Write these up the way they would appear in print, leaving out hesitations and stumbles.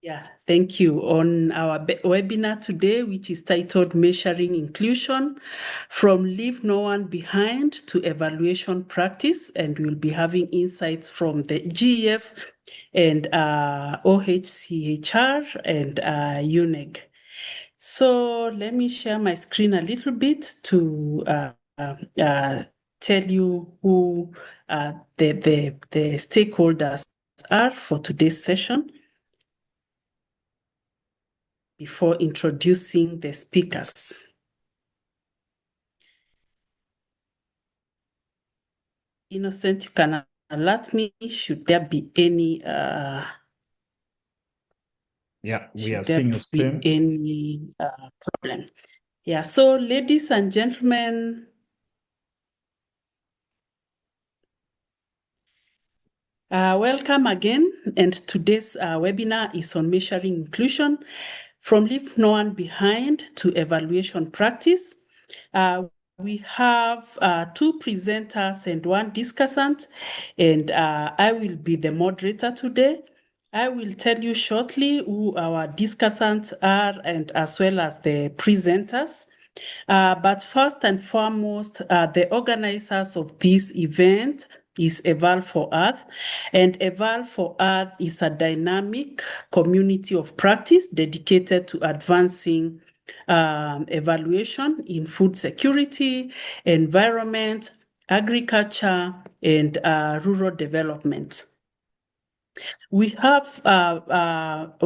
Yeah, thank you. On our webinar today, which is titled Measuring Inclusion from Leave No One Behind to Evaluation Practice, and we'll be having insights from the GEF and OHCHR and UNEG. So let me share my screen a little bit to tell you who the stakeholders are for today's session before introducing the speakers. Innocent, you can alert me, should there be any we are seeing your screen. Any problem? Yeah, so ladies and gentlemen, welcome again. And today's webinar is on measuring inclusion from Leave No One Behind to Evaluation Practice. We have two presenters and one discussant, and I will be the moderator today. I will tell you shortly who our discussants are and as well as the presenters. But first and foremost, the organizers of this event is Eval for Earth. And Eval for Earth is a dynamic community of practice dedicated to advancing evaluation in food security, environment, agriculture, and rural development. We are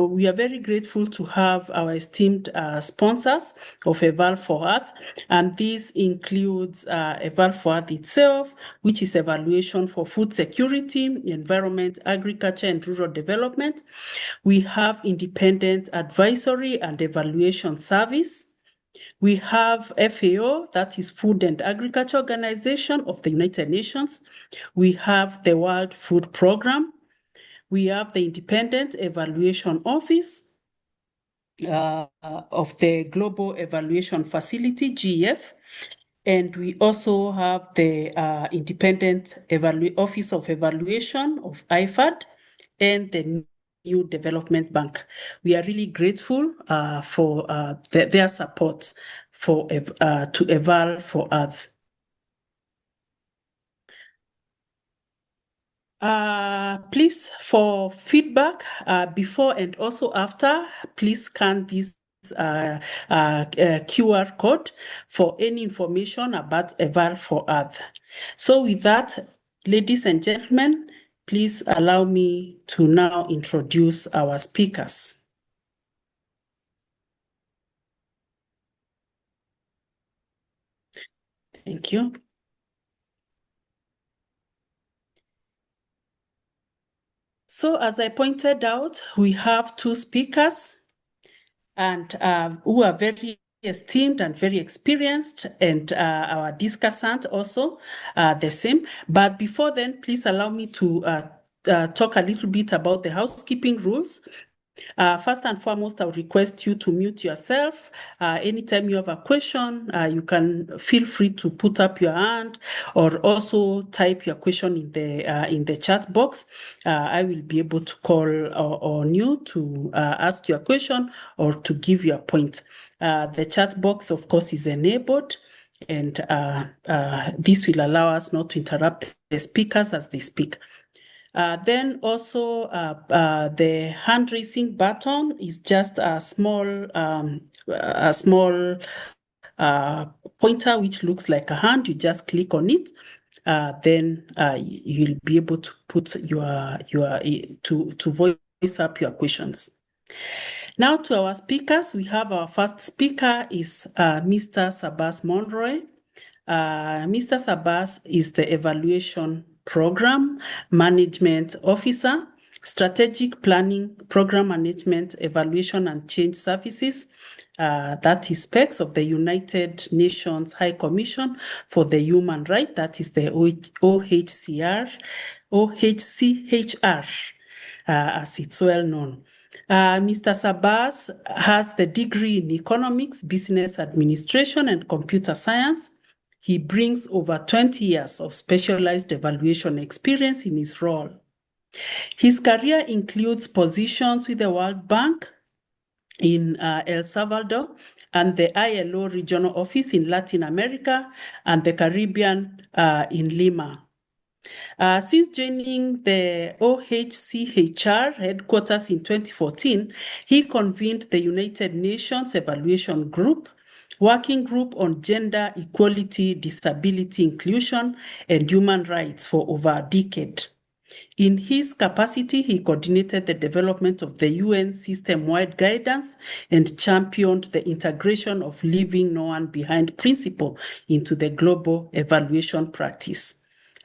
very grateful to have our esteemed sponsors of Eval for Earth, and this includes Eval for Earth itself, which is evaluation for food security, environment, agriculture, and rural development. We have Independent Advisory and Evaluation Service. We have FAO, that is Food and Agriculture Organization of the United Nations. We have the World Food Programme. We have the Independent Evaluation Office of the Global Evaluation Facility, GEF. And we also have the Independent Office of Evaluation of IFAD and the New Development Bank. We are really grateful for their support for to Eval for Earth. Please, for feedback before and also after, please scan this QR code for any information about Eval for Earth. So with that, ladies and gentlemen, please allow me to now introduce our speakers. Thank you. So as I pointed out, we have two speakers and who are very esteemed and very experienced, and our discussant also the same. But before then, please allow me to talk a little bit about the housekeeping rules. First and foremost, I would request you to mute yourself. Anytime you have a question, you can feel free to put up your hand or also type your question in the chat box. I will be able to call on you to ask your question or to give you a point. The chat box, of course, is enabled, and this will allow us not to interrupt the speakers as they speak. Then also the hand raising button is just a small pointer which looks like a hand. You just click on it. Then you'll be able to put to voice up your questions. Now to our speakers, we have our first speaker is Mr. Sabas Monroy. Mr. Sabas is the Evaluation Program Management Officer, Strategic Planning, Program Management, Evaluation and Change Services. That is SPECS of the United Nations High Commission for the Human Rights, that is the OHCHR, as it's well known. Mr. Sabas has the degree in Economics, Business Administration, and Computer Science. He brings over 20 years of specialized evaluation experience in his role. His career includes positions with the World Bank in El Salvador and the ILO regional office in Latin America and the Caribbean in Lima. Since joining the OHCHR headquarters in 2014, he convened the United Nations Evaluation Group, Working Group on Gender Equality, Disability Inclusion, and Human Rights for over a decade. In his capacity, he coordinated the development of the UN system-wide guidance and championed the integration of leaving no one behind principle into the global evaluation practice.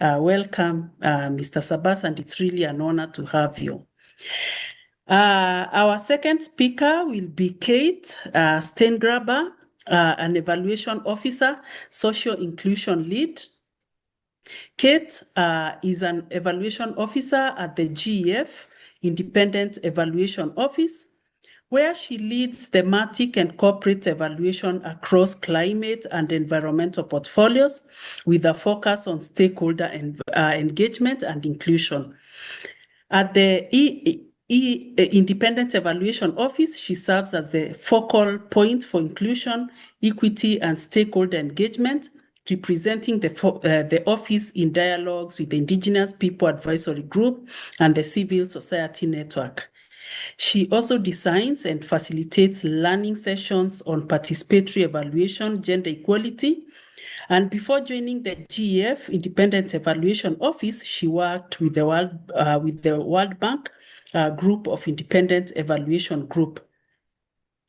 Welcome, Mr. Sabas, and it's really an honor to have you. Our second speaker will be Kate Steengraber, an evaluation officer, social inclusion lead. Kate is an evaluation officer at the GEF Independent Evaluation Office, where she leads thematic and corporate evaluation across climate and environmental portfolios with a focus on stakeholder engagement and inclusion. At the Independent Evaluation Office, she serves as the focal point for inclusion, equity, and stakeholder engagement, representing the office in dialogues with the Indigenous People Advisory Group and the Civil Society Network. She also designs and facilitates learning sessions on participatory evaluation, gender equality. And before joining the GEF Independent Evaluation Office, she worked with the World Bank Group of Independent Evaluation Group,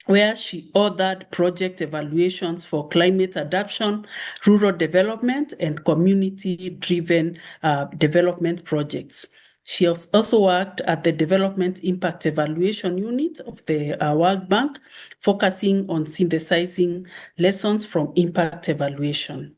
where she authored project evaluations for climate adaptation, rural development, and community-driven development projects. She has also worked at the Development Impact Evaluation Unit of the World Bank, focusing on synthesizing lessons from impact evaluation.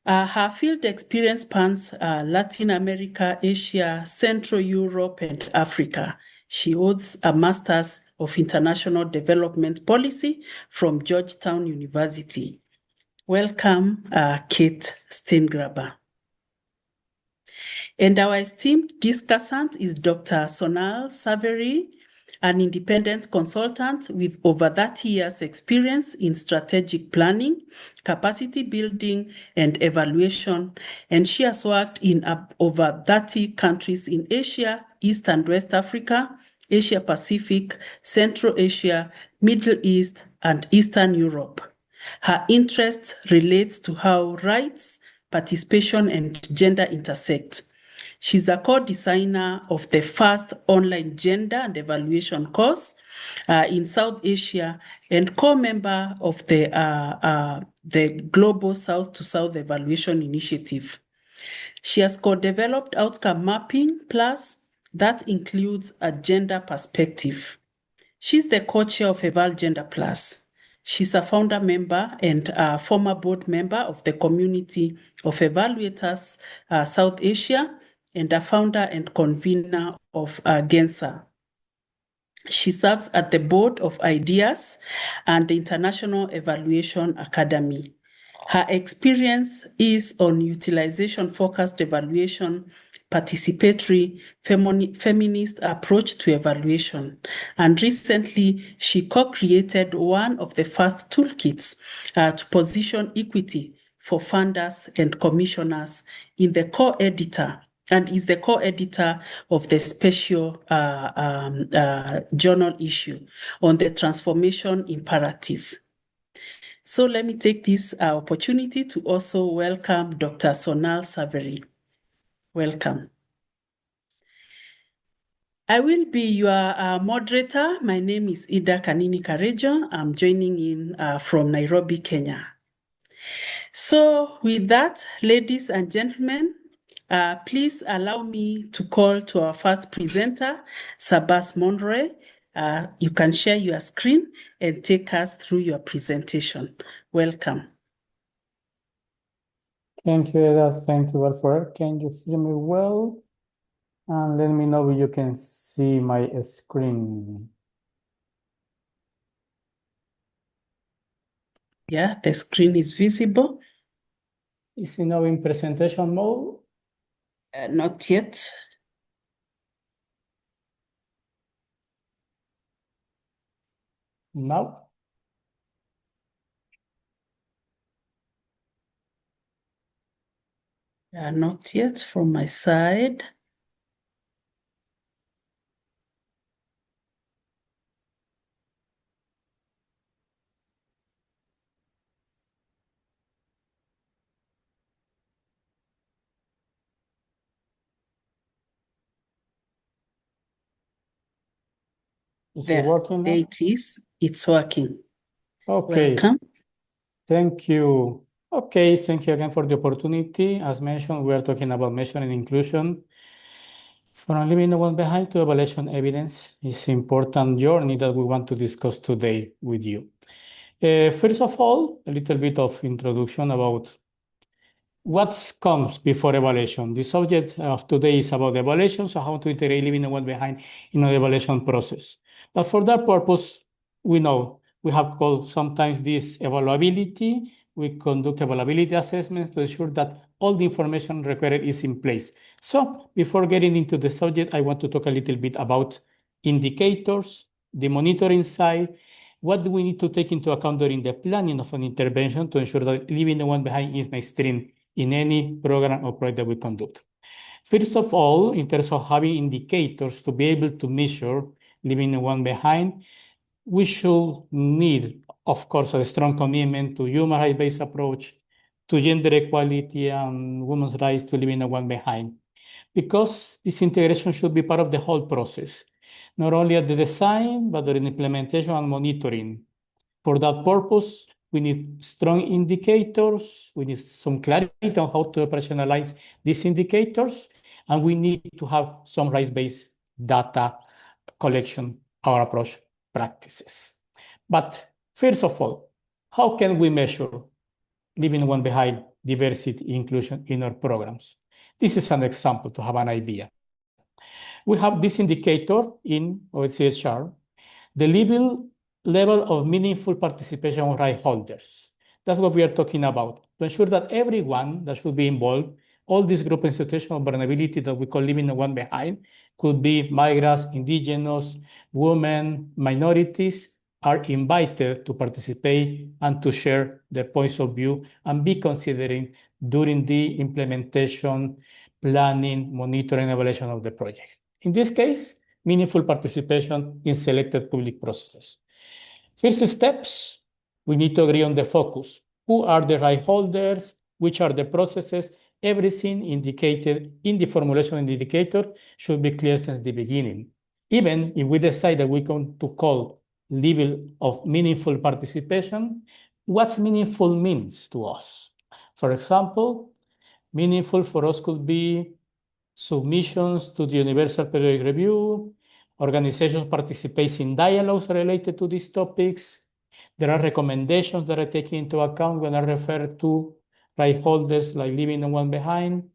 Her field experience spans Latin America, Asia, Central Europe, and Africa. She holds a Master's of International Development Policy from Georgetown University. Welcome, Kate Steengraber. And our esteemed discussant is Dr. Sonal Saveri, an independent consultant with over 30 years experience in strategic planning, capacity building, and evaluation. And she has worked in over 30 countries in Asia, East and West Africa, Asia Pacific, Central Asia, Middle East, and Eastern Europe. Her interest relates to how rights, participation, and gender intersect. She's a co-designer of the first online gender and evaluation course in South Asia and co-member of the Global South to South Evaluation Initiative. She has co-developed Outcome Mapping Plus that includes a gender perspective. She's the co-chair of Eval Gender Plus. She's a founder member and a former board member of the Community of Evaluators South Asia, and a founder and convener of GENSA. She serves at the board of IDEAS and the International Evaluation Academy. Her experience is on utilization-focused evaluation, participatory, feminist approach to evaluation. And recently, she co-created one of the first toolkits to position equity for funders and commissioners in the co-editor, and is the co-editor of the special journal issue on the transformation imperative. So let me take this opportunity to also welcome Dr. Sonal Saveri. Welcome. I will be your moderator. My name is Ida Kanini Karejo. I'm joining in from Nairobi, Kenya. So with that, ladies and gentlemen, please allow me to call to our first presenter, Sabas Monroe. You can share your screen and take us through your presentation. Welcome. Thank you, Eda. Thank you well for it. Can you hear me well? And let me know if you can see my screen. Yeah, the screen is visible. Is it now in presentation mode? Not yet. now? Not yet from my side. Is it working now? There it is. It's working. Okay. Welcome. Thank you. Okay, thank you again for the opportunity. As mentioned, we are talking about measuring inclusion. From leaving no one behind to evaluation evidence is an important journey that we want to discuss today with you. First of all, a little bit of introduction about what comes before evaluation. The subject of today is about evaluation, so how to integrate leaving no one behind in the evaluation process. But for that purpose, we know we have called sometimes this evaluability. We conduct evaluability assessments to ensure that all the information required is in place. So before getting into the subject, I want to talk a little bit about indicators, the monitoring side. What do we need to take into account during the planning of an intervention to ensure that leaving no one behind is mainstreamed in any program or project that we conduct? First of all, in terms of having indicators to be able to measure leaving no one behind, we should need, of course, a strong commitment to human rights-based approach, to gender equality and women's rights to leaving no one behind, because this integration should be part of the whole process, not only at the design, but during implementation and monitoring. For that purpose, we need strong indicators, we need some clarity on how to operationalize these indicators, and we need to have some rights-based data collection, our approach practices. But first of all, how can we measure leaving one behind diversity inclusion in our programs? This is an example to have an idea. We have this indicator in OHCHR, the level of meaningful participation of right holders. That's what we are talking about, to ensure that everyone that should be involved, all these group institutional vulnerability that we call leaving no one behind, could be migrants, indigenous, women, minorities, are invited to participate and to share their points of view and be considering during the implementation, planning, monitoring, evaluation of the project. In this case, meaningful participation in selected public processes. First steps, we need to agree on the focus. Who are the right holders? Which are the processes? Everything indicated in the formulation of the indicator should be clear since the beginning. Even if we decide that we're going to call level of meaningful participation, what meaningful means to us. For example, meaningful for us could be submissions to the Universal Periodic Review, organizations participate in dialogues related to these topics. There are recommendations that are taken into account when I refer to right holders like leaving no one behind,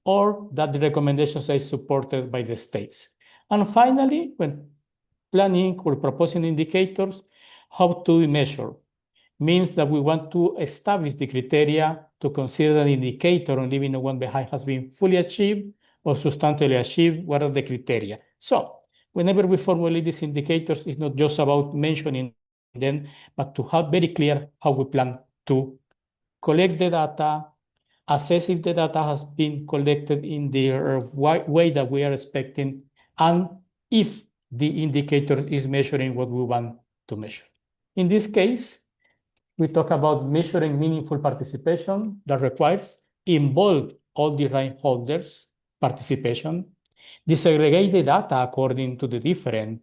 or that the recommendations are supported by the states. And finally, when planning or proposing indicators, how to measure means that we want to establish the criteria to consider an indicator on leaving no one behind has been fully achieved or substantially achieved. What are the criteria? So whenever we formulate these indicators, it's not just about mentioning them, but to have very clear how we plan to collect the data, assess if the data has been collected in the way that we are expecting, and if the indicator is measuring what we want to measure. In this case, we talk about measuring meaningful participation that requires involve all the right holders' participation, disaggregate the data according to the different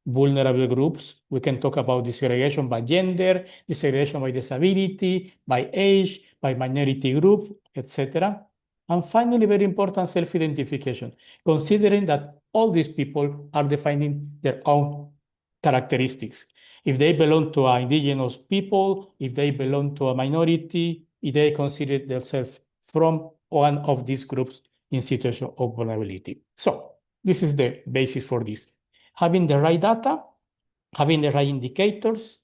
vulnerable groups. We can talk about disaggregation by gender, disaggregation by disability, by age, by minority group, etc. And finally, very important, self-identification, considering that all these people are defining their own characteristics. If they belong to an indigenous people, if they belong to a minority, if they consider themselves from one of these groups in situation of vulnerability. So this is the basis for this. Having the right data, having the right indicators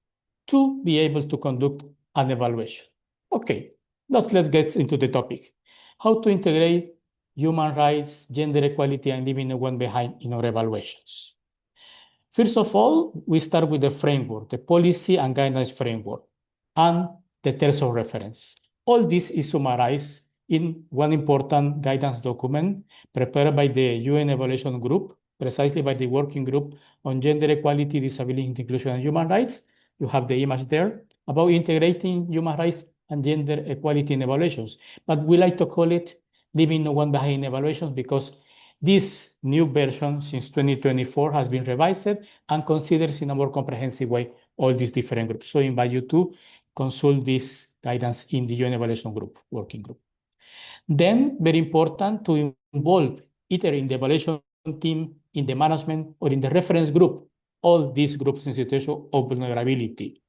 to be able to conduct an evaluation. Okay, let's get into the topic. How to integrate human rights, gender equality, and leaving no one behind in our evaluations. First of all, we start with the framework, the policy and guidelines framework, and the terms of reference. All this is summarized in one important guidance document prepared by the UN Evaluation Group, precisely by the Working Group on Gender Equality, Disability, Inclusion, and Human Rights. You have the image there about integrating human rights and gender equality in evaluations. But we like to call it leaving no one behind in evaluations because this new version since 2024 has been revised and considers in a more comprehensive way all these different groups. So I invite you to consult this guidance in the UN Evaluation Group, Working Group. Then, very important to involve either in the evaluation team, in the management, or in the reference group, all these groups in situation of vulnerability.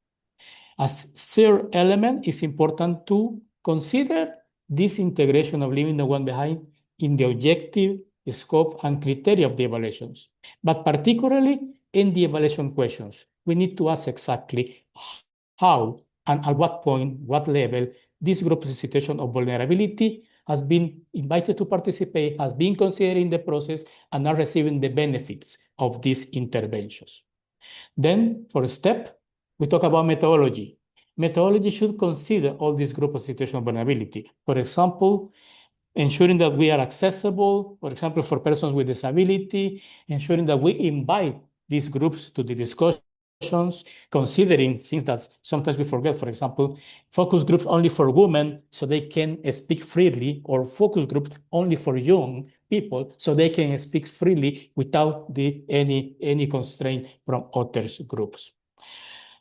As third element, it's important to consider this integration of leaving no one behind in the objective, scope, and criteria of the evaluations, but particularly in the evaluation questions. We need to ask exactly how and at what point, what level, this group in situation of vulnerability has been invited to participate, has been considered in the process, and are receiving the benefits of these interventions. Then, for a step, we talk about methodology. Methodology should consider all these groups of situation of vulnerability. For example, ensuring that we are accessible, for example, for persons with disability, ensuring that we invite these groups to the discussions, considering things that sometimes we forget, for example, focus groups only for women so they can speak freely, or focus groups only for young people so they can speak freely without any constraint from other groups.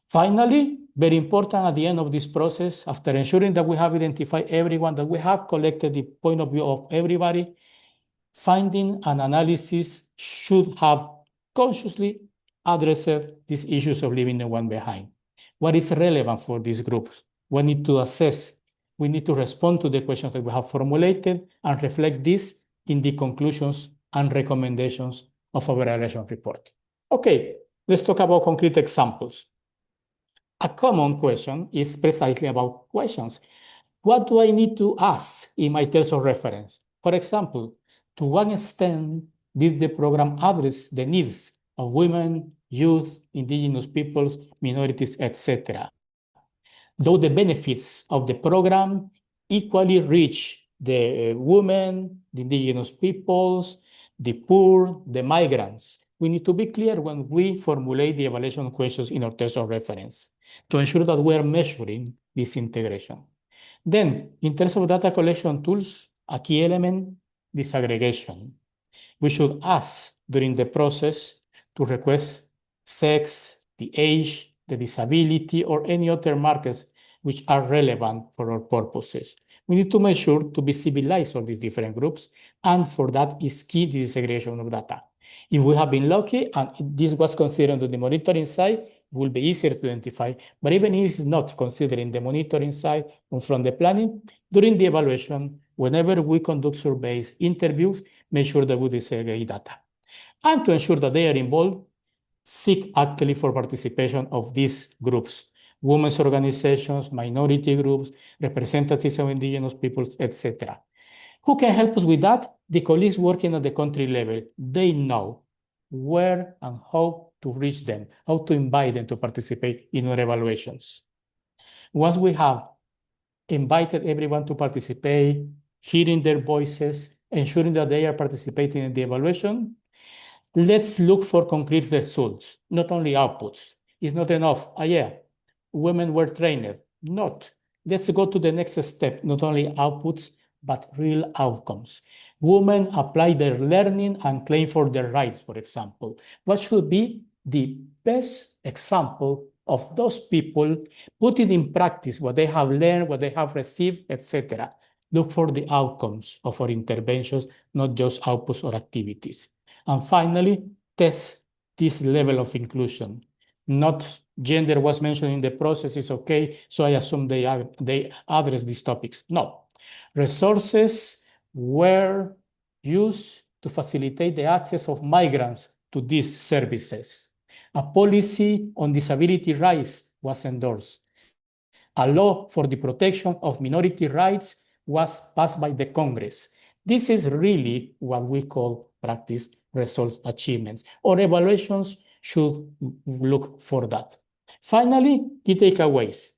Finally, very important at the end of this process, after ensuring that we have identified everyone, that we have collected the point of view of everybody, finding and analysis should have consciously addressed these issues of leaving no one behind. What is relevant for these groups? We need to assess. We need to respond to the questions that we have formulated and reflect this in the conclusions and recommendations of our evaluation report. Okay, let's talk about concrete examples. A common question is precisely about questions. What do I need to ask in my terms of reference? For example, to what extent did the program address the needs of women, youth, indigenous peoples, minorities, etc.? Though the benefits of the program equally reach the women, the indigenous peoples, the poor, the migrants. We need to be clear when we formulate the evaluation questions in our terms of reference to ensure that we are measuring this integration. Then, in terms of data collection tools, a key element, disaggregation. We should ask during the process to request sex, the age, the disability, or any other markers which are relevant for our purposes. We need to make sure to visibilize all these different groups, and for that is key the disaggregation of data. If we have been lucky and this was considered on the monitoring side, it will be easier to identify. But even if it's not considered in the monitoring side or from the planning, during the evaluation, whenever we conduct surveys, interviews, make sure that we disaggregate data. And to ensure that they are involved, seek actively for participation of these groups, women's organizations, minority groups, representatives of indigenous peoples, etc. Who can help us with that? The colleagues working at the country level. They know where and how to reach them, how to invite them to participate in our evaluations. Once we have invited everyone to participate, hearing their voices, ensuring that they are participating in the evaluation, let's look for concrete results, not only outputs. It's not enough. Women were trained. Not. Let's go to the next step, not only outputs, but real outcomes. Women apply their learning and claim for their rights, for example. What should be the best example of those people putting in practice what they have learned, what they have received, etc. Look for the outcomes of our interventions, not just outputs or activities. And finally, test this level of inclusion. Not gender was mentioned in the process, is okay, so I assume they address these topics. No. Resources were used to facilitate the access of migrants to these services. A policy on disability rights was endorsed. A law for the protection of minority rights was passed by the Congress. This is really what we call practice results achievements. Our evaluations should look for that. Finally, key takeaways.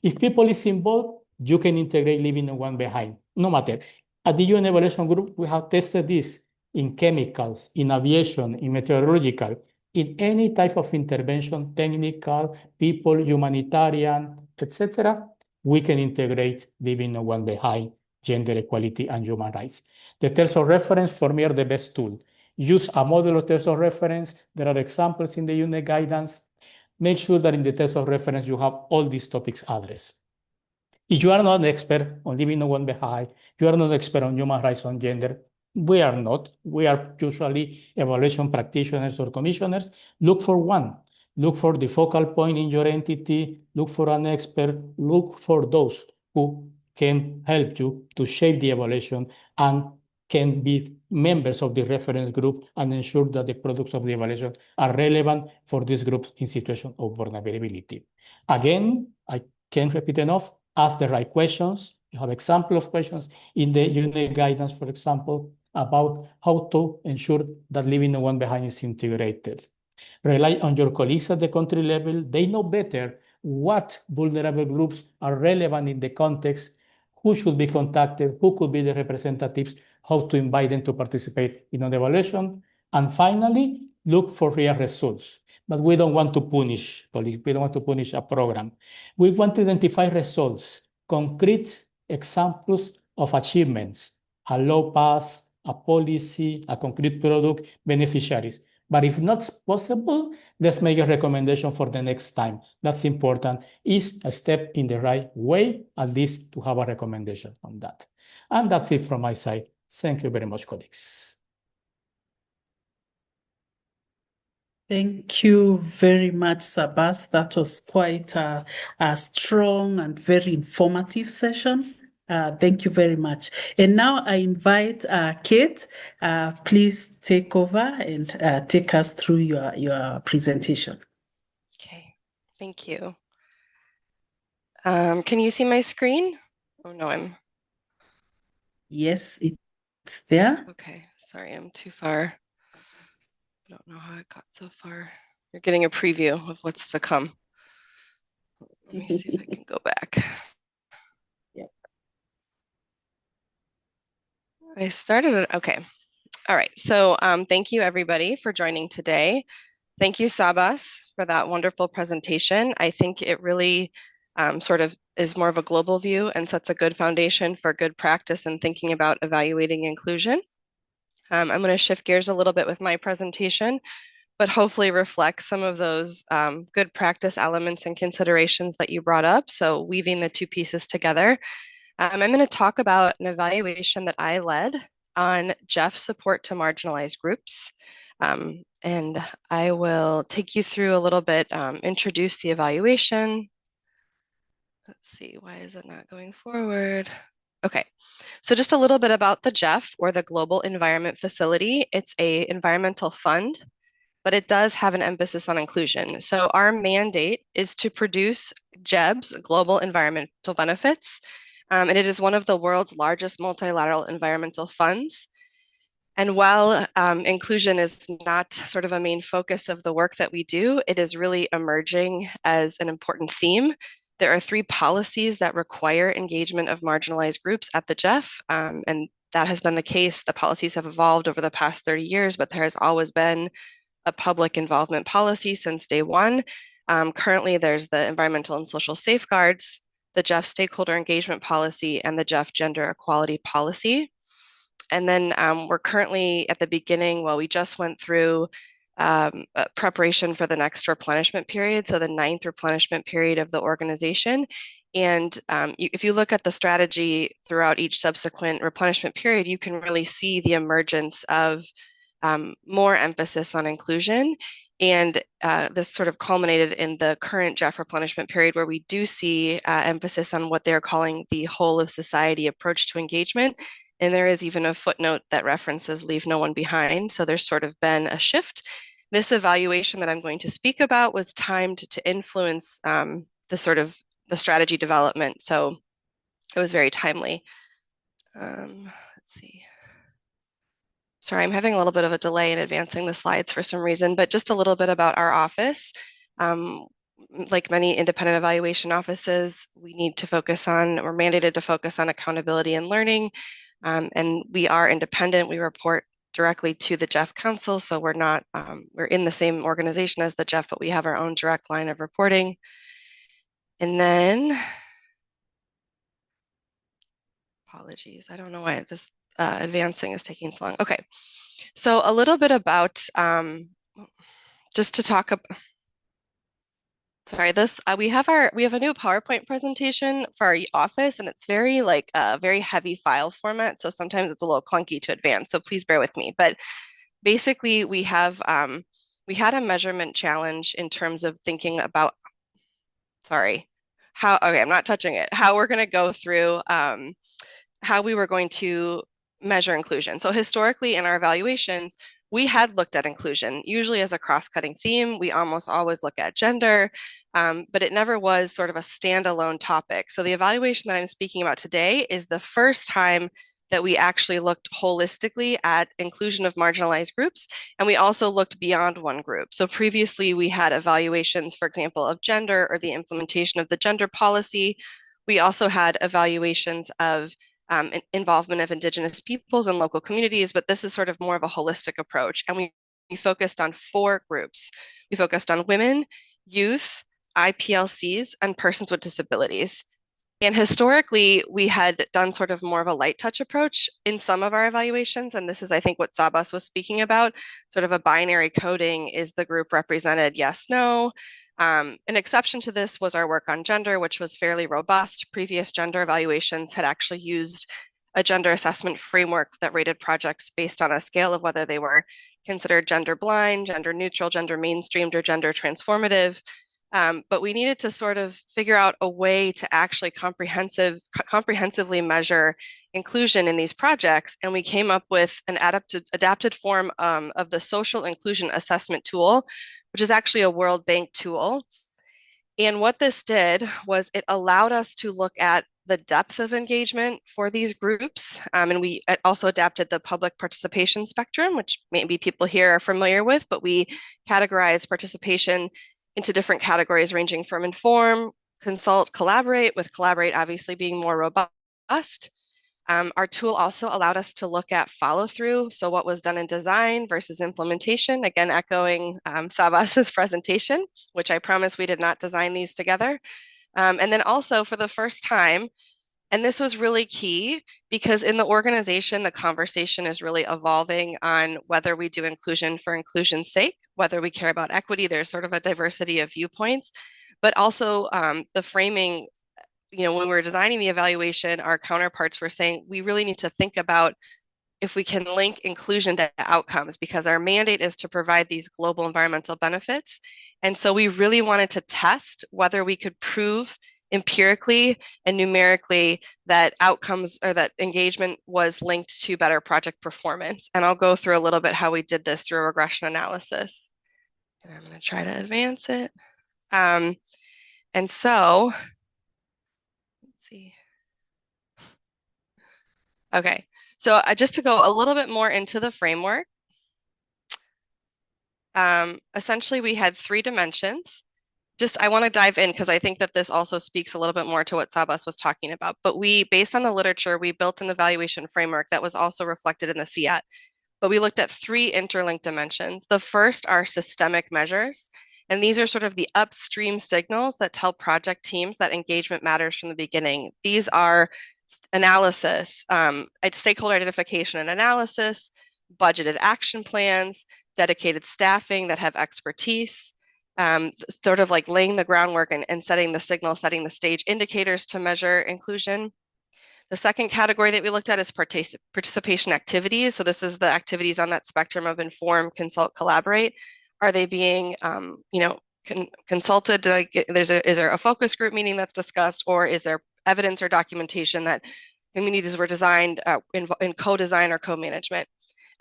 If people is involved, you can integrate leaving no one behind, no matter. At the UN evaluation group, we have tested this in chemicals, in aviation, in meteorological, in any type of intervention, technical, people, humanitarian, etc. We can integrate leaving no one behind, gender equality, and human rights. The terms of reference for me are the best tool. Use a model of terms of reference. There are examples in the UNEG guidance. Make sure that in the test of reference, you have all these topics addressed. If you are not an expert on leaving no one behind, you are not an expert on human rights, on gender, we are not. We are usually evaluation practitioners or commissioners. Look for one. Look for the focal point in your entity. Look for an expert. Look for those who can help you to shape the evaluation and can be members of the reference group and ensure that the products of the evaluation are relevant for these groups in situation of vulnerability. Again, I can't repeat enough, ask the right questions. You have example of questions in the UNEG guidance, for example, about how to ensure that leaving no one behind is integrated. Rely on your colleagues at the country level. They know better what vulnerable groups are relevant in the context, who should be contacted, who could be the representatives, how to invite them to participate in an evaluation. And finally, look for real results. But we don't want to punish colleagues. We don't want to punish a program. We want to identify results, concrete examples of achievements, a law passed, a policy, a concrete product, beneficiaries. But if not possible, let's make a recommendation for the next time. That's important. Is a step in the right way, at least to have a recommendation on that. And that's it from my side. Thank you very much, colleagues. Thank you very much, Sabas. That was quite a strong and very informative session. Thank you very much. And now I invite Kate, please take over and take us through your presentation. Okay, thank you. Can you see my screen? Oh no, Yes, it's there. Okay, sorry, I'm too far. I don't know how I got so far. You're getting a preview of what's to come. Let me see if I can go back. Yep. I started it. Okay. All right. So thank you, everybody, for joining today. Thank you, Sabas, for that wonderful presentation. I think it really sort of is more of a global view and sets a good foundation for good practice in thinking about evaluating inclusion. I'm going to shift gears a little bit with my presentation, but hopefully reflect some of those good practice elements and considerations that you brought up. So weaving the two pieces together. I'm going to talk about an evaluation that I led on GEF support to marginalized groups. And I will take you through a little bit, introduce the evaluation. Let's see, why is it not going forward? Okay, so just a little bit about the GEF, or the Global Environment Facility. It's an environmental fund, but it does have an emphasis on inclusion. So our mandate is to produce GEBs, Global Environmental Benefits, and it is one of the world's largest multilateral environmental funds. And while inclusion is not sort of a main focus of the work that we do, it is really emerging as an important theme. There are 3 policies that require engagement of marginalized groups at the GEF, and that has been the case. The policies have evolved over the past 30 years, but there has always been a public involvement policy since day one. Currently, there's the environmental and social safeguards, the GEF stakeholder engagement policy, and the GEF gender equality policy. And then we're currently at the beginning, well, we just went through preparation for the next replenishment period, so the 9th replenishment period of the organization. And if you look at the strategy throughout each subsequent replenishment period, you can really see the emergence of more emphasis on inclusion. And this sort of culminated in the current GEF replenishment period, where we do see emphasis on what they're calling the whole of society approach to engagement. And there is even a footnote that references leave no one behind. So there's sort of been a shift. This evaluation that I'm going to speak about was timed to influence the strategy development. So it was very timely. Let's see. Sorry, I'm having a little bit of a delay in advancing the slides for some reason, but just a little bit about our office. Like many independent evaluation offices, we need to focus on, we're mandated to focus on accountability and learning. And we are independent. We report directly to the GEF Council, so we're not, we're in the same organization as the GEF, but we have our own direct line of reporting. And then, apologies, I don't know why this advancing is taking so long. Okay, so a little bit about, just to talk about, sorry, this we have a new PowerPoint presentation for our office, and it's very like very heavy file format, so sometimes it's a little clunky to advance. So please bear with me. But basically, we had a measurement challenge in terms of thinking about, sorry, how. Okay, I'm not touching it. How we're going to go through how we were going to measure inclusion. So historically, in our evaluations, we had looked at inclusion, usually as a cross-cutting theme. We almost always look at gender, but it never was sort of a standalone topic. So the evaluation that I'm speaking about today is the first time that we actually looked holistically at inclusion of marginalized groups, and we also looked beyond one group. So previously we had evaluations, for example, of gender or the implementation of the gender policy. We also had evaluations of involvement of Indigenous peoples and local communities, but this is sort of more of a holistic approach. And we focused on 4 groups. We focused on women, youth, IPLCs, and persons with disabilities. And historically, we had done sort of more of a light touch approach in some of our evaluations. And this is, I think, what Sabas was speaking about, sort of a binary coding. Is the group represented? Yes, no. An exception to this was our work on gender, which was fairly robust. Previous gender evaluations had actually used a gender assessment framework that rated projects based on a scale of whether they were considered gender blind, gender neutral, gender mainstreamed, or gender transformative. But we needed to sort of figure out a way to actually comprehensively measure inclusion in these projects. And we came up with an adapted form of the social inclusion assessment tool, which is actually a World Bank tool. And what this did was it allowed us to look at the depth of engagement for these groups. And we also adapted the public participation spectrum, which maybe people here are familiar with, but we categorized participation into different categories ranging from inform, consult, collaborate, with collaborate obviously being more robust. Our tool also allowed us to look at follow-through, so what was done in design versus implementation, again echoing Sabas's presentation, which I promise we did not design these together. And then also for the first time, and this was really key because in the organization, the conversation is really evolving on whether we do inclusion for inclusion's sake, whether we care about equity. There's sort of a diversity of viewpoints, but also the framing, you know, when we were designing the evaluation, our counterparts were saying, we really need to think about if we can link inclusion to outcomes, because our mandate is to provide these global environmental benefits. And so we really wanted to test whether we could prove empirically and numerically that outcomes or that engagement was linked to better project performance. And I'll go through a little bit how we did this through regression analysis. And I'm going to try to advance it. And so, let's see. Okay, so just to go a little bit more into the framework, essentially we had 3 dimensions. I want to dive in because I think that this also speaks a little bit more to what Sabas was talking about. But based on the literature, we built an evaluation framework that was also reflected in the CIAT. But we looked at 3 interlinked dimensions. The first are systemic measures. And these are sort of the upstream signals that tell project teams that engagement matters from the beginning. These are analysis, stakeholder identification and analysis, budgeted action plans, dedicated staffing that have expertise, sort of like laying the groundwork and setting the signal, setting the stage, indicators to measure inclusion. The second category that we looked at is participation activities. So this is the activities on that spectrum of inform, consult, collaborate. Are they being, consulted? Is there a focus group meeting that's discussed, or is there evidence or documentation that communities were designed in co-design or co-management?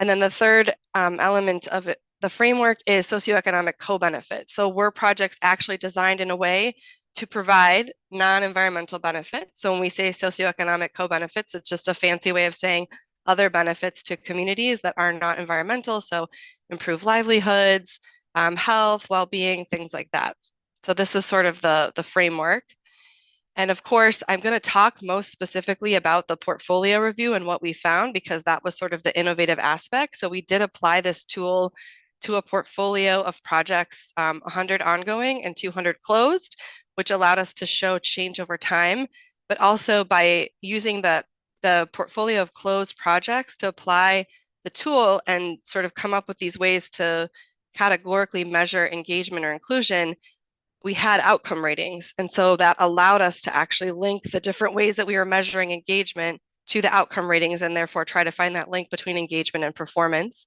And then the third element of it, the framework, is socioeconomic co-benefit. So were projects actually designed in a way to provide non-environmental benefits? So when we say socioeconomic co-benefits, it's just a fancy way of saying, other benefits to communities that are not environmental, so improve livelihoods, health, well-being, things like that. So this is sort of the framework. And of course, I'm going to talk most specifically about the portfolio review and what we found, because that was sort of the innovative aspect. So we did apply this tool to a portfolio of projects, 100 ongoing and 200 closed, which allowed us to show change over time, but also by using the portfolio of closed projects to apply the tool and sort of come up with these ways to categorically measure engagement or inclusion, we had outcome ratings. And so that allowed us to actually link the different ways that we were measuring engagement to the outcome ratings, and therefore try to find that link between engagement and performance.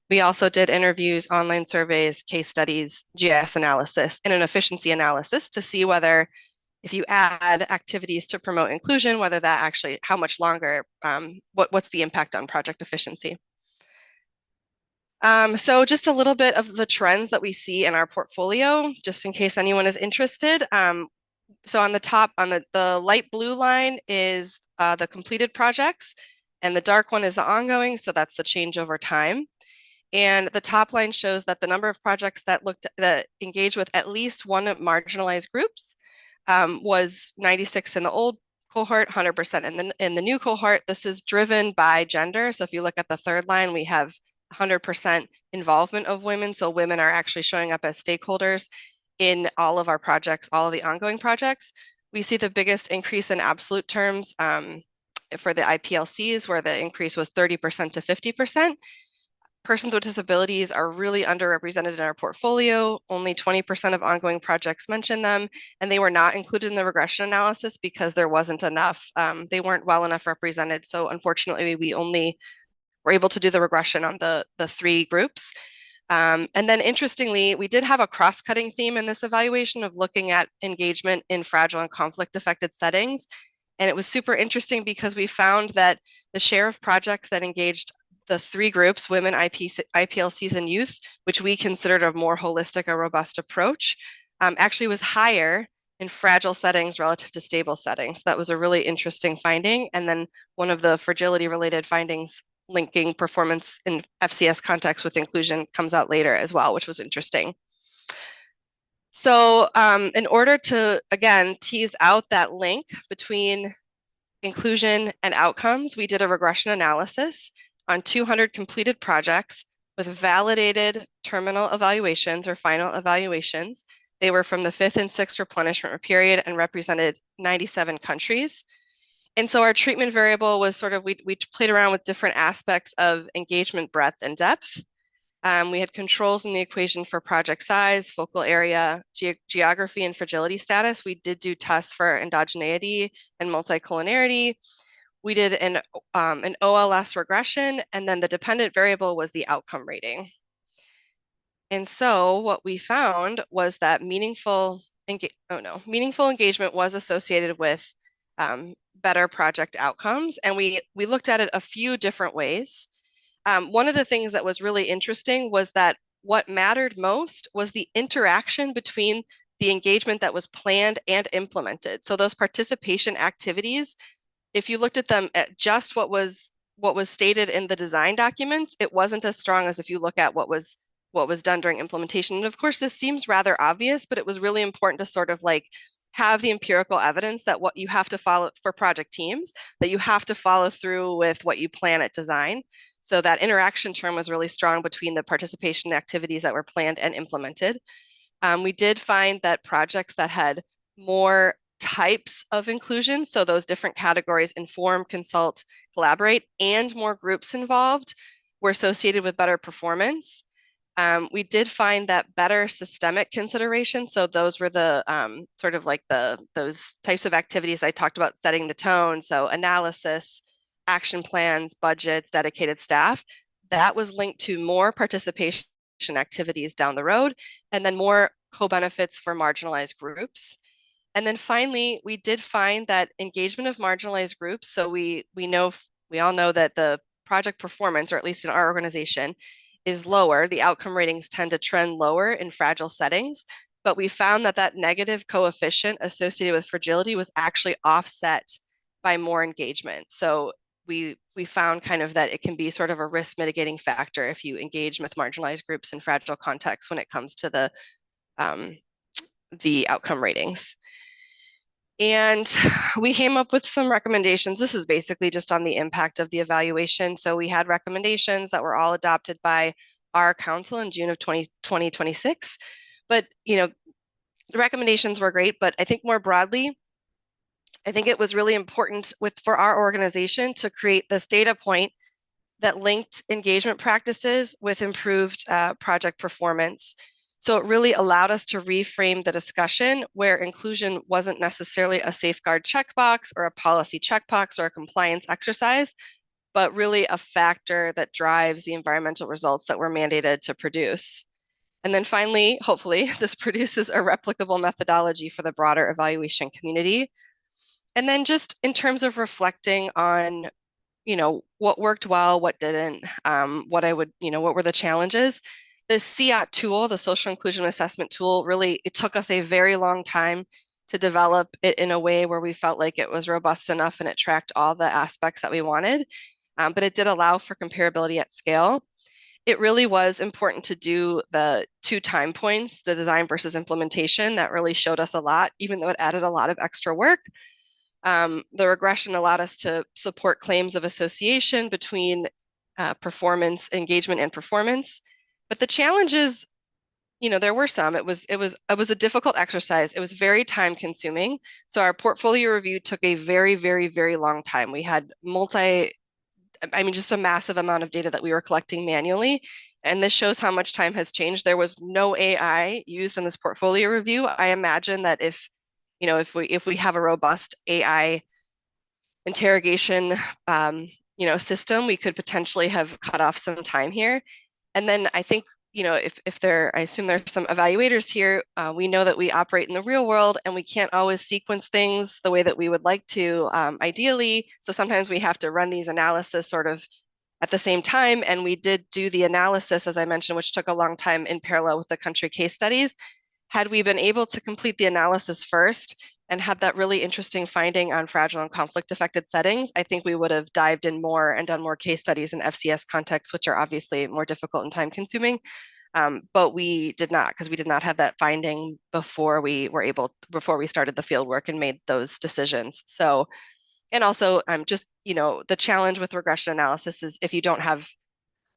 We also did interviews, online surveys, case studies, GIS analysis, and an efficiency analysis to see whether, if you add activities to promote inclusion, whether that actually, how much longer, what's the impact on project efficiency. So just a little bit of the trends that we see in our portfolio, just in case anyone is interested. So on the top, on the light blue line is the completed projects, and the dark one is the ongoing, so that's the change over time. And the top line shows that the number of projects that engage with at least one marginalized groups was 96 in the old cohort, 100% in the new cohort. This is driven by gender. So if you look at the third line, we have 100% involvement of women. So women are actually showing up as stakeholders in all of our projects, all of the ongoing projects. We see the biggest increase in absolute terms for the IPLCs, where the increase was 30% to 50%. Persons with disabilities are really underrepresented in our portfolio. Only 20% of ongoing projects mention them, and they were not included in the regression analysis because there wasn't enough. They weren't well enough represented. So unfortunately, we only were able to do the regression on the three groups. And then interestingly, we did have a cross-cutting theme in this evaluation of looking at engagement in fragile and conflict-affected settings. And it was super interesting because we found that the share of projects that engaged the three groups, women, IPLCs, and youth, which we considered a more holistic or robust approach, actually was higher in fragile settings relative to stable settings. That was a really interesting finding. And then one of the fragility-related findings linking performance in FCS context with inclusion comes out later as well, which was interesting. So in order to, again, tease out that link between inclusion and outcomes, we did a regression analysis on 200 completed projects with validated terminal evaluations or final evaluations. They were from the 5th and 6th replenishment period and represented 97 countries. And so our treatment variable was sort of, we played around with different aspects of engagement breadth and depth. We had controls in the equation for project size, focal area, geography, and fragility status. We did do tests for endogeneity and multicollinarity. We did an OLS regression, and then the dependent variable was the outcome rating. And so what we found was that meaningful engagement was associated with better project outcomes. And we looked at it a few different ways. One of the things that was really interesting was that what mattered most was the interaction between the engagement that was planned and implemented. So those participation activities, if you looked at them at just what was stated in the design documents, it wasn't as strong as if you look at what was done during implementation. And of course, this seems rather obvious, but it was really important to sort of like have the empirical evidence that what you have to follow for project teams, that you have to follow through with what you plan at design. So that interaction term was really strong between the participation activities that were planned and implemented. We did find that projects that had more types of inclusion, so those different categories, inform, consult, collaborate, and more groups involved, were associated with better performance. We did find that better systemic consideration, so those were the sort of like those types of activities I talked about, setting the tone, so analysis, action plans, budgets, dedicated staff, that was linked to more participation activities down the road, and then more co-benefits for marginalized groups. And then finally, we did find that engagement of marginalized groups, so we all know that the project performance, or at least in our organization, is lower. The outcome ratings tend to trend lower in fragile settings, but we found that negative coefficient associated with fragility was actually offset by more engagement. So we found kind of that it can be sort of a risk mitigating factor if you engage with marginalized groups in fragile contexts when it comes to the outcome ratings. And we came up with some recommendations. This is basically just on the impact of the evaluation. So we had recommendations that were all adopted by our council in June of 2026. But, you know, the recommendations were great, but I think more broadly, I think it was really important for our organization to create this data point that linked engagement practices with improved project performance. So it really allowed us to reframe the discussion where inclusion wasn't necessarily a safeguard checkbox or a policy checkbox or a compliance exercise, but really a factor that drives the environmental results that we're mandated to produce. And then finally, hopefully, this produces a replicable methodology for the broader evaluation community. And then just in terms of reflecting on, you know, what worked well, what didn't, what were the challenges? The CIAT tool, the Social Inclusion Assessment tool, really, it took us a very long time to develop it in a way where we felt like it was robust enough and it tracked all the aspects that we wanted, but it did allow for comparability at scale. It really was important to do the 2 time points, the design versus implementation. That really showed us a lot, even though it added a lot of extra work. The regression allowed us to support claims of association between performance, engagement, and performance. But the challenges, you know, there were some. It was a difficult exercise. It was very time consuming. So our portfolio review took a very, very, very long time. We had just a massive amount of data that we were collecting manually. And this shows how much time has changed. There was no AI used in this portfolio review. I imagine that if we have a robust AI interrogation, system, we could potentially have cut off some time here. And then I think, you know, I assume there's some evaluators here, we know that we operate in the real world and we can't always sequence things the way that we would like to, ideally. So sometimes we have to run these analysis sort of at the same time. And we did do the analysis, as I mentioned, which took a long time in parallel with the country case studies. Had we been able to complete the analysis first and had that really interesting finding on fragile and conflict affected settings, I think we would have dived in more and done more case studies in FCS contexts, which are obviously more difficult and time consuming. But we did not, because we did not have that finding before we started the field work and made those decisions. So, and also the challenge with regression analysis is if you don't have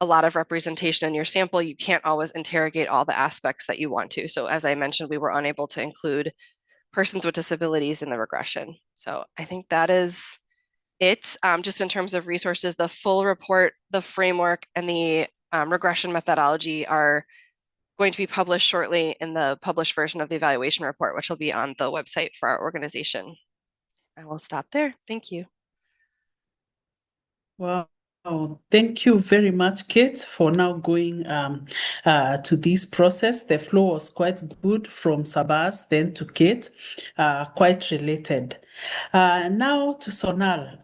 a lot of representation in your sample, you can't always interrogate all the aspects that you want to. So as I mentioned, we were unable to include persons with disabilities in the regression. So I think that is it. Just in terms of resources, the full report, the framework, and the regression methodology are going to be published shortly in the published version of the evaluation report, which will be on the website for our organization. I will stop there. Thank you. Wow. Oh, thank you very much, Kate, for now going to this process. The flow was quite good from Sabas, then to Kate, quite related. Now to Sonal.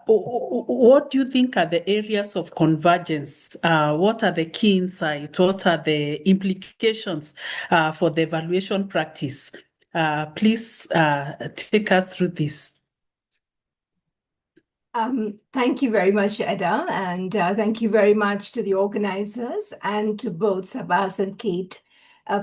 What do you think are the areas of convergence? What are the key insights? What are the implications for the evaluation practice? Please take us through this. Thank you very much, Eda, and thank you very much to the organizers and to both Sabas and Kate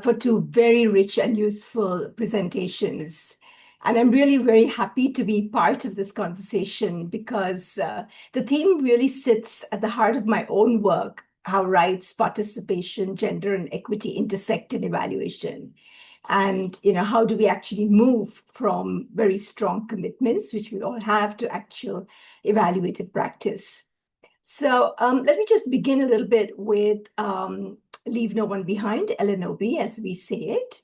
for 2 very rich and useful presentations. And I'm really very happy to be part of this conversation because the theme really sits at the heart of my own work, how rights, participation, gender, and equity intersect in evaluation. And, you know, how do we actually move from very strong commitments, which we all have, to actual evaluated practice? So let me just begin a little bit with Leave No One Behind, LNOB, as we say it.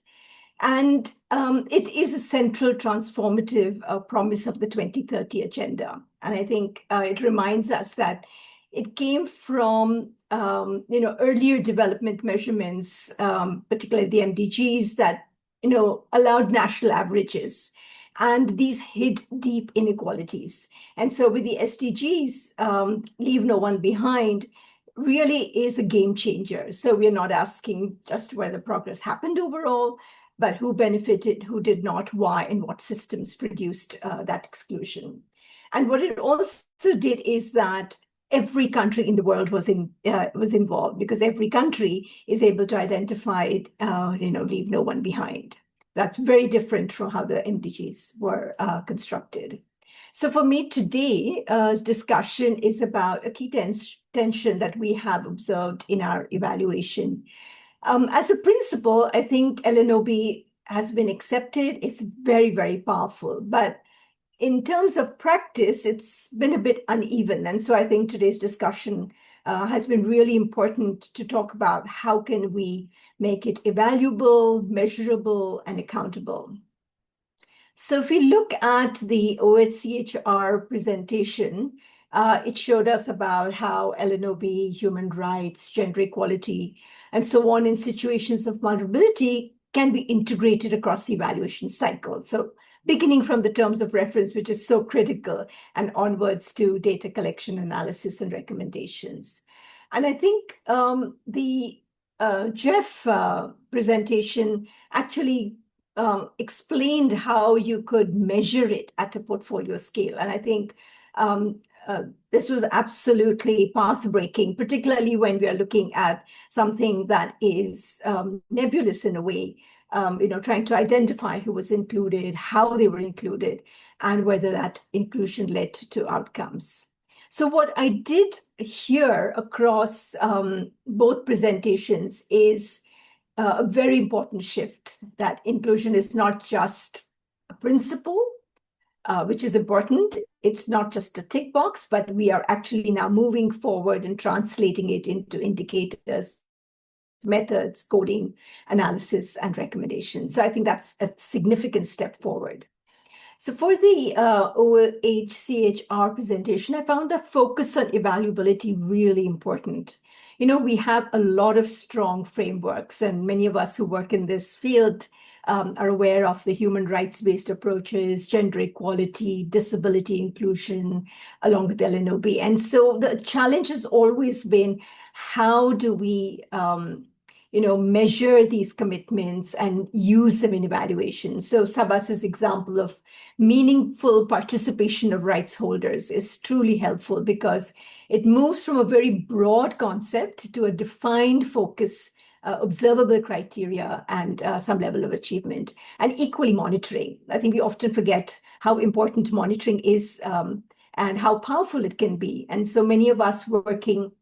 And it is a central transformative promise of the 2030 agenda. And I think it reminds us that it came from earlier development measurements, particularly the MDGs, that allowed national averages, and these hid deep inequalities. And so with the SDGs, Leave No One Behind really is a game changer. So we're not asking just whether progress happened overall, but who benefited, who did not, why, and what systems produced that exclusion. And what it also did is that every country in the world was involved, because every country is able to identify, leave no one behind. That's very different from how the MDGs were constructed. So for me today's discussion is about a key tension that we have observed in our evaluation. As a principle, I think LNOB has been accepted. It's very, very powerful. But in terms of practice, it's been a bit uneven. And so I think today's discussion has been really important to talk about how can we make it evaluable, measurable, and accountable. So if we look at the OHCHR presentation, it showed us about how LNOB, human rights, gender equality, and so on in situations of vulnerability can be integrated across the evaluation cycle. So beginning from the terms of reference, which is so critical, and onwards to data collection, analysis, and recommendations. And I think the GEF presentation actually explained how you could measure it at a portfolio scale. And I think this was absolutely path-breaking, particularly when we are looking at something that is nebulous in a way, trying to identify who was included, how they were included, and whether that inclusion led to outcomes. So what I did here across both presentations is a very important shift, that inclusion is not just a principle, which is important. It's not just a tick box, but we are actually now moving forward and translating it into indicators, methods, coding, analysis, and recommendations. So I think that's a significant step forward. So for the OHCHR presentation, I found the focus on evaluability really important. We have a lot of strong frameworks, and many of us who work in this field are aware of the human rights-based approaches, gender equality, disability inclusion, along with LNOB. And so the challenge has always been, how do we measure these commitments and use them in evaluation? So Sabas's example of meaningful participation of rights holders is truly helpful, because it moves from a very broad concept to a defined focus, observable criteria, and some level of achievement, and equally monitoring. I think we often forget how important monitoring is and how powerful it can be. And so many of us working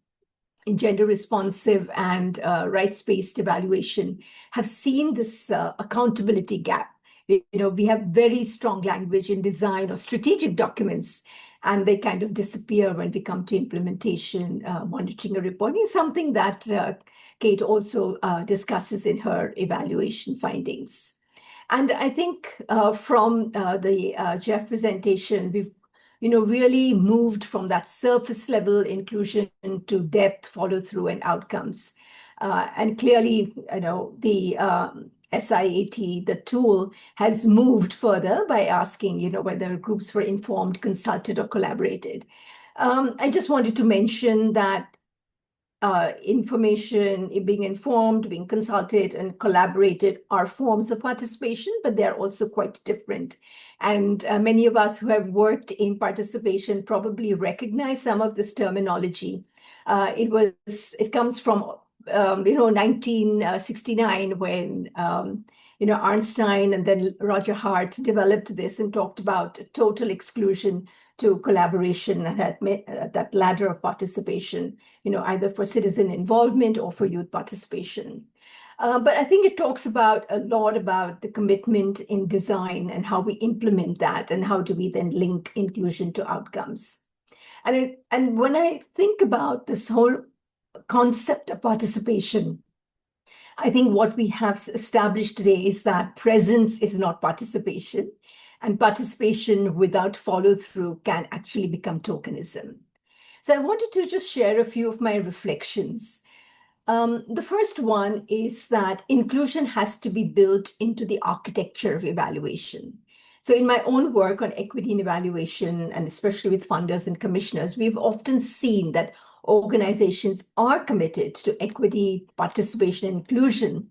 in gender responsive and rights-based evaluation have seen this accountability gap. We have very strong language in design or strategic documents, and they kind of disappear when we come to implementation, monitoring, or reporting, something that Kate also discusses in her evaluation findings. And I think from the GEF presentation, we've really moved from that surface level inclusion to depth, follow through, and outcomes. And clearly, the SIAT, the tool, has moved further by asking, whether groups were informed, consulted, or collaborated. I just wanted to mention that information, being informed, being consulted, and collaborated are forms of participation, but they're also quite different. And many of us who have worked in participation probably recognize some of this terminology. It comes from 1969, when Arnstein and then Roger Hart developed this and talked about total exclusion to collaboration, and that ladder of participation, either for citizen involvement or for youth participation. But I think it talks a lot about the commitment in design and how we implement that, and how do we then link inclusion to outcomes. And when I think about this whole concept of participation, I think what we have established today is that presence is not participation, and participation without follow-through can actually become tokenism. So I wanted to just share a few of my reflections. The first one is that inclusion has to be built into the architecture of evaluation. So in my own work on equity in evaluation, and especially with funders and commissioners, we've often seen that organizations are committed to equity, participation, and inclusion,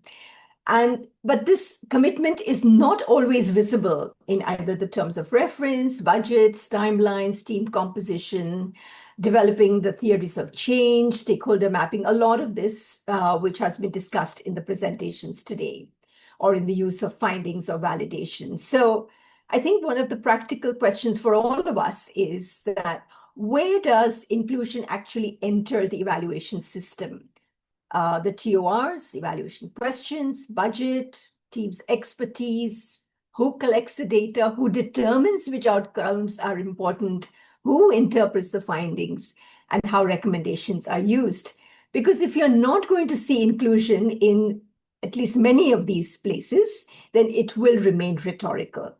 But this commitment is not always visible in either the terms of reference, budgets, timelines, team composition, developing the theories of change, stakeholder mapping, a lot of this, which has been discussed in the presentations today, or in the use of findings or validation. So I think one of the practical questions for all of us is that where does inclusion actually enter the evaluation system? The TORs, evaluation questions, budget, team's expertise, who collects the data, who determines which outcomes are important, who interprets the findings, and how recommendations are used. Because if you're not going to see inclusion in at least many of these places, then it will remain rhetorical.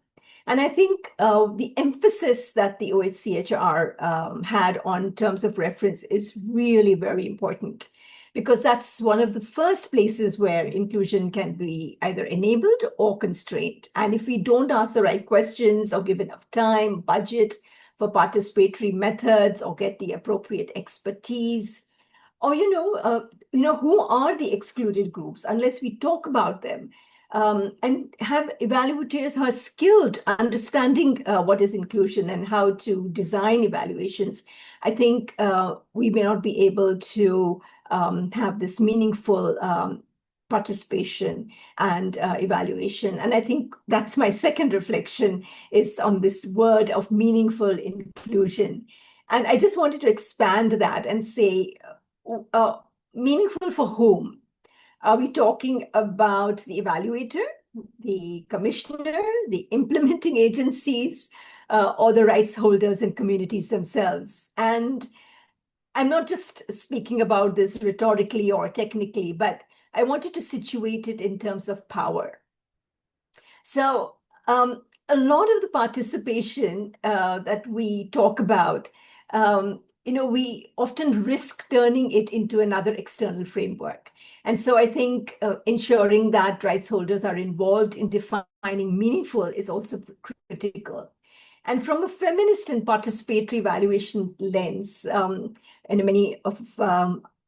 And I think the emphasis that the OHCHR had on terms of reference is really very important, because that's one of the first places where inclusion can be either enabled or constrained. And if we don't ask the right questions or give enough time, budget for participatory methods, or get the appropriate expertise, or who are the excluded groups, unless we talk about them, and have evaluators who are skilled understanding what is inclusion and how to design evaluations, I think we may not be able to have this meaningful participation and evaluation. And I think that's my second reflection, is on this word of meaningful inclusion. And I just wanted to expand that and say, meaningful for whom? Are we talking about the evaluator, the commissioner, the implementing agencies, or the rights holders and communities themselves? And I'm not just speaking about this rhetorically or technically, but I wanted to situate it in terms of power. So a lot of the participation that we talk about, we often risk turning it into another external framework. And so I think ensuring that rights holders are involved in defining meaningful is also critical. And from a feminist and participatory evaluation lens, and many of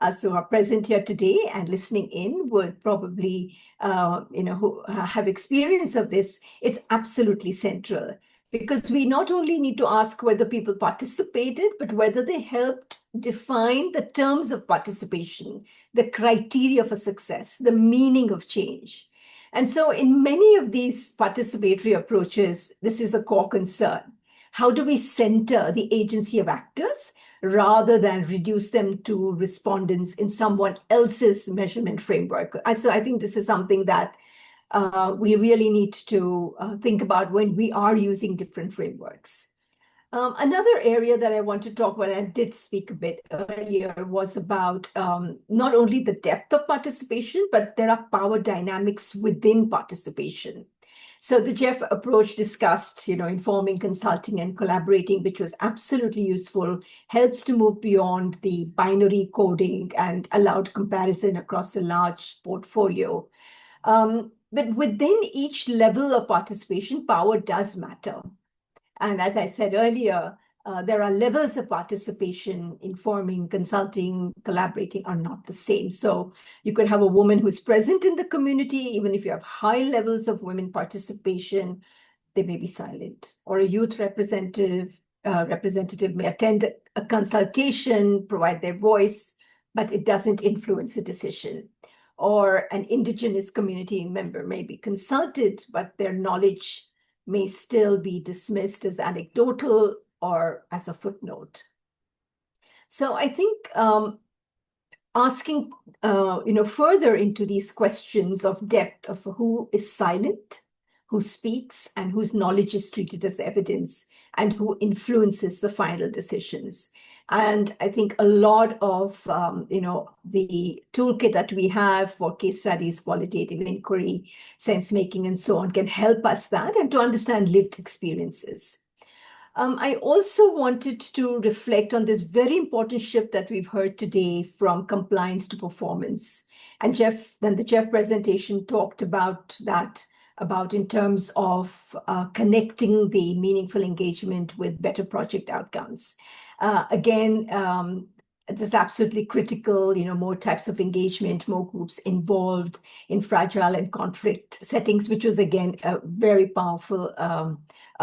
us who are present here today and listening in would probably, who have experience of this, it's absolutely central. Because we not only need to ask whether people participated, but whether they helped define the terms of participation, the criteria for success, the meaning of change. And so in many of these participatory approaches, this is a core concern. How do we center the agency of actors rather than reduce them to respondents in someone else's measurement framework? So I think this is something that we really need to think about when we are using different frameworks. Another area that I want to talk about, and I did speak a bit earlier, was about not only the depth of participation, but there are power dynamics within participation. So the GEF approach discussed, informing, consulting, and collaborating, which was absolutely useful, helps to move beyond the binary coding and allowed comparison across a large portfolio. But within each level of participation, power does matter. And as I said earlier, there are levels of participation. Informing, consulting, collaborating are not the same. So you could have a woman who's present in the community, even if you have high levels of women participation, they may be silent. Or a youth representative may attend a consultation, provide their voice, but it doesn't influence the decision. Or an indigenous community member may be consulted, but their knowledge may still be dismissed as anecdotal or as a footnote. So I think asking further into these questions of depth of who is silent, who speaks, and whose knowledge is treated as evidence, and who influences the final decisions. And I think a lot of the toolkit that we have for case studies, qualitative inquiry, sense making, and so on can help us that and to understand lived experiences. I also wanted to reflect on this very important shift that we've heard today from compliance to performance. And the GEF presentation talked about that, about in terms of connecting the meaningful engagement with better project outcomes. This is absolutely critical, more types of engagement, more groups involved in fragile and conflict settings, which was, again, a very powerful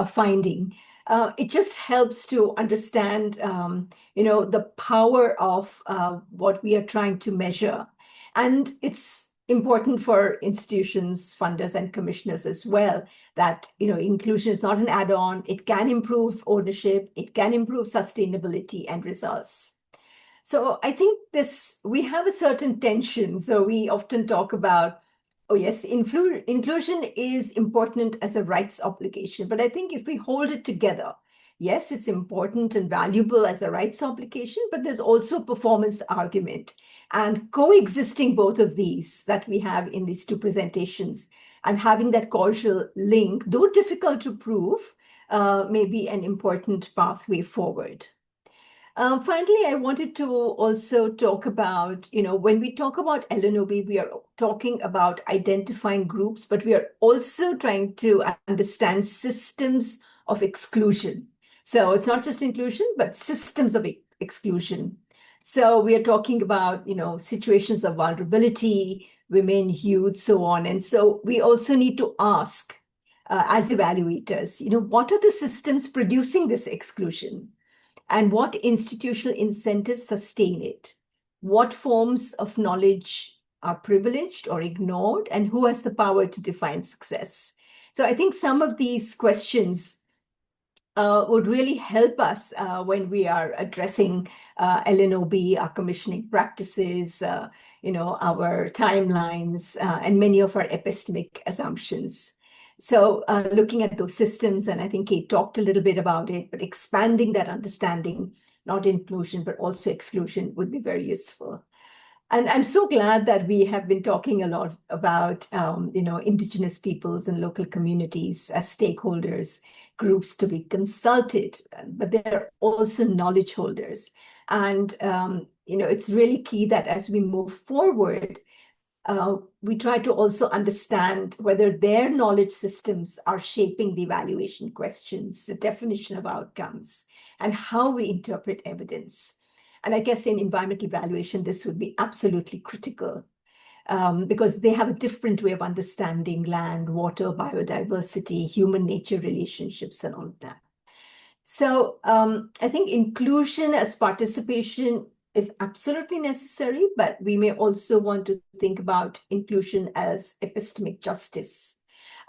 finding. It just helps to understand, the power of what we are trying to measure. And it's important for institutions, funders, and commissioners as well, that, inclusion is not an add-on. It can improve ownership. It can improve sustainability and results. So I think we have a certain tension. So we often talk about, oh yes, inclusion is important as a rights obligation. But I think if we hold it together, yes, it's important and valuable as a rights obligation, but there's also a performance argument. And coexisting both of these that we have in these two presentations and having that causal link, though difficult to prove, may be an important pathway forward. Finally, I wanted to also talk about, when we talk about LNOB, we are talking about identifying groups, but we are also trying to understand systems of exclusion. So it's not just inclusion, but systems of exclusion. So we are talking about, situations of vulnerability, women, youth, so on. And so we also need to ask, as evaluators, what are the systems producing this exclusion? And what institutional incentives sustain it? What forms of knowledge are privileged or ignored? And who has the power to define success? So I think some of these questions would really help us when we are addressing LNOB, our commissioning practices, our timelines, and many of our epistemic assumptions. So looking at those systems, and I think Kate talked a little bit about it, but expanding that understanding, not inclusion, but also exclusion, would be very useful. And I'm so glad that we have been talking a lot about, Indigenous peoples and local communities as stakeholders, groups to be consulted, but they're also knowledge holders. And, it's really key that as we move forward, we try to also understand whether their knowledge systems are shaping the evaluation questions, the definition of outcomes, and how we interpret evidence. And I guess in environmental evaluation, this would be absolutely critical because they have a different way of understanding land, water, biodiversity, human-nature relationships, and all of that. So I think inclusion as participation is absolutely necessary, but we may also want to think about inclusion as epistemic justice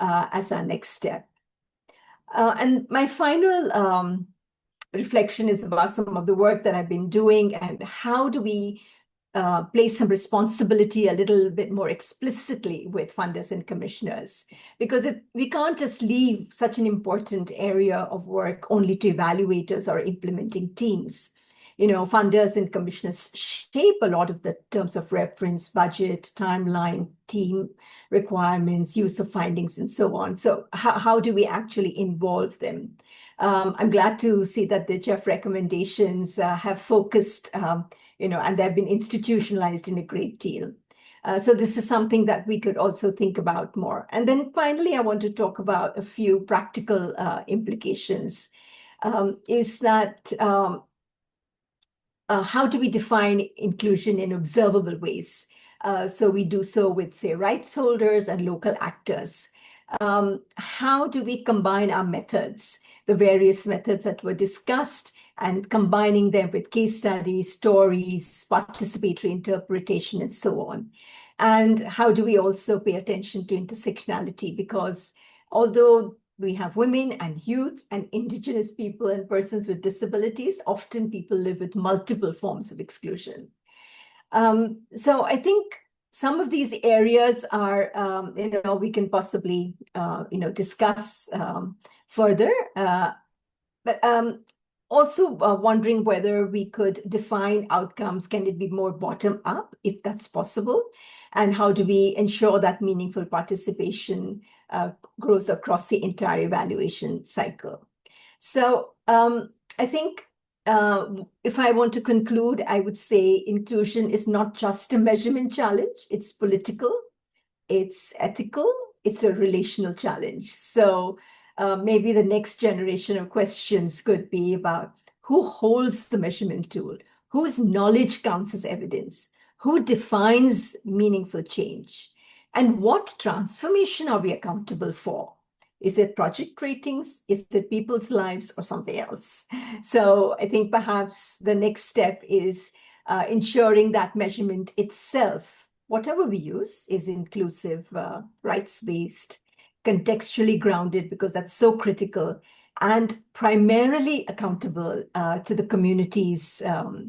as our next step. And my final reflection is about some of the work that I've been doing and how do we place some responsibility a little bit more explicitly with funders and commissioners, because we can't just leave such an important area of work only to evaluators or implementing teams. Funders and commissioners shape a lot of the terms of reference, budget, timeline, team requirements, use of findings, and so on. So how do we actually involve them? I'm glad to see that the GEF recommendations have focused, and they've been institutionalized in a great deal. So this is something that we could also think about more. And then finally, I want to talk about a few practical implications. Is that how do we define inclusion in observable ways? So we do so with, say, rights holders and local actors. How do we combine our methods, the various methods that were discussed, and combining them with case studies, stories, participatory interpretation, and so on? And how do we also pay attention to intersectionality? Because although we have women and youth and Indigenous people and persons with disabilities, often people live with multiple forms of exclusion. So I think some of these areas are, we can possibly, discuss further. But also wondering whether we could define outcomes. Can it be more bottom up, if that's possible? And how do we ensure that meaningful participation grows across the entire evaluation cycle? So I think if I want to conclude, I would say inclusion is not just a measurement challenge. It's political, it's ethical, it's a relational challenge. So maybe the next generation of questions could be about who holds the measurement tool, Whose knowledge counts as evidence? Who defines meaningful change? And what transformation are we accountable for? Is it project ratings? Is it people's lives or something else? So I think perhaps the next step is ensuring that measurement itself, whatever we use, is inclusive, rights-based, contextually grounded, because that's so critical, and primarily accountable to the communities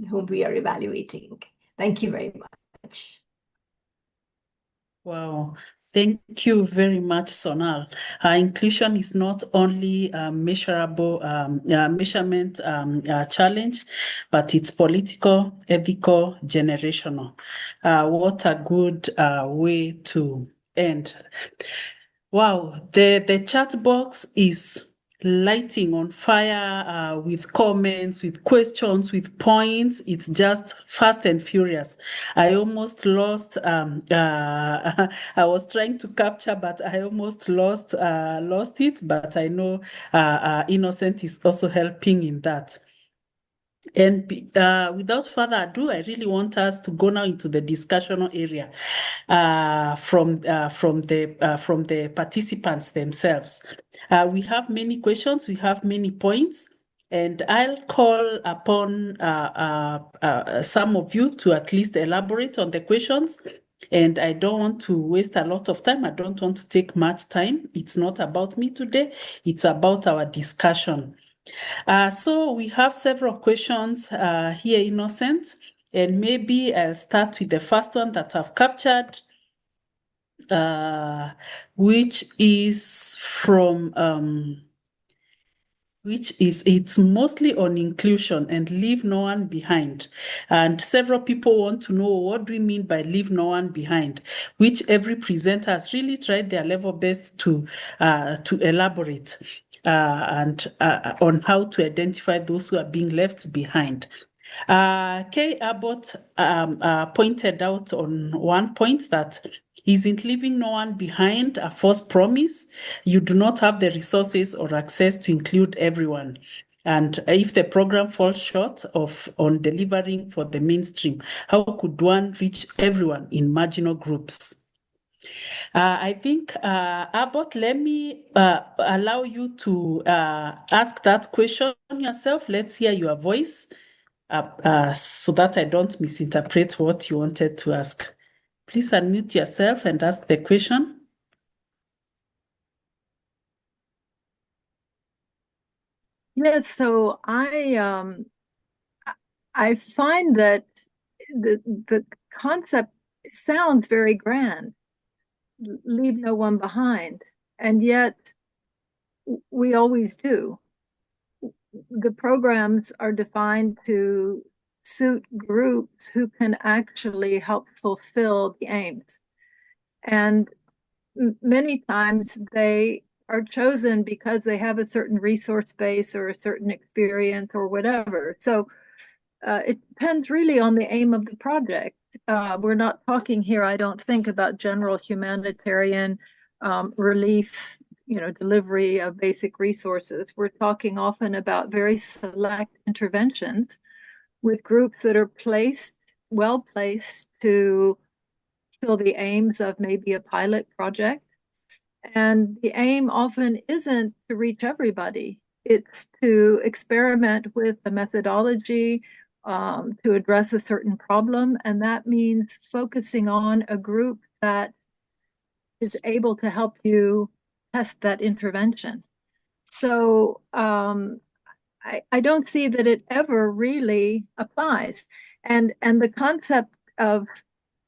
whom we are evaluating. Thank you very much. Wow. Thank you very much, Sonal. Inclusion is not only a measurable measurement challenge, but it's political, ethical, generational. What a good way to end. Wow, the chat box is lighting on fire with comments, with questions, with points. It's just fast and furious. I almost lost, I was trying to capture, but I almost lost it. But I know Innocent is also helping in that. And without further ado, I really want us to go now into the discussional area from the participants themselves. We have many questions, we have many points, and I'll call upon some of you to at least elaborate on the questions. And I don't want to waste a lot of time. I don't want to take much time. It's not about me today. It's about our discussion. So we have several questions here, Innocent, and maybe I'll start with the first one that I've captured, which is from, it's mostly on inclusion and leave no one behind. And several people want to know, what do we mean by leave no one behind? Which every presenter has really tried their level best to elaborate and on how to identify those who are being left behind. Kay Abbott pointed out on one point that isn't leaving no one behind a false promise. You do not have the resources or access to include everyone. And if the program falls short on delivering for the mainstream, how could one reach everyone in marginal groups? I think, Abbott, let me allow you to ask that question yourself. Let's hear your voice so that I don't misinterpret what you wanted to ask. Please unmute yourself and ask the question. Yes, so I find that the concept sounds very grand, leave no one behind, and yet we always do. The programs are defined to suit groups who can actually help fulfill the aims. And many times they are chosen because they have a certain resource base or a certain experience or whatever. So it depends really on the aim of the project. We're not talking here, I don't think, about general humanitarian relief, delivery of basic resources. We're talking often about very select interventions with groups that are well placed to fill the aims of maybe a pilot project. And the aim often isn't to reach everybody. It's to experiment with a methodology to address a certain problem. And that means focusing on a group that is able to help you test that intervention. So I don't see that it ever really applies. And the concept of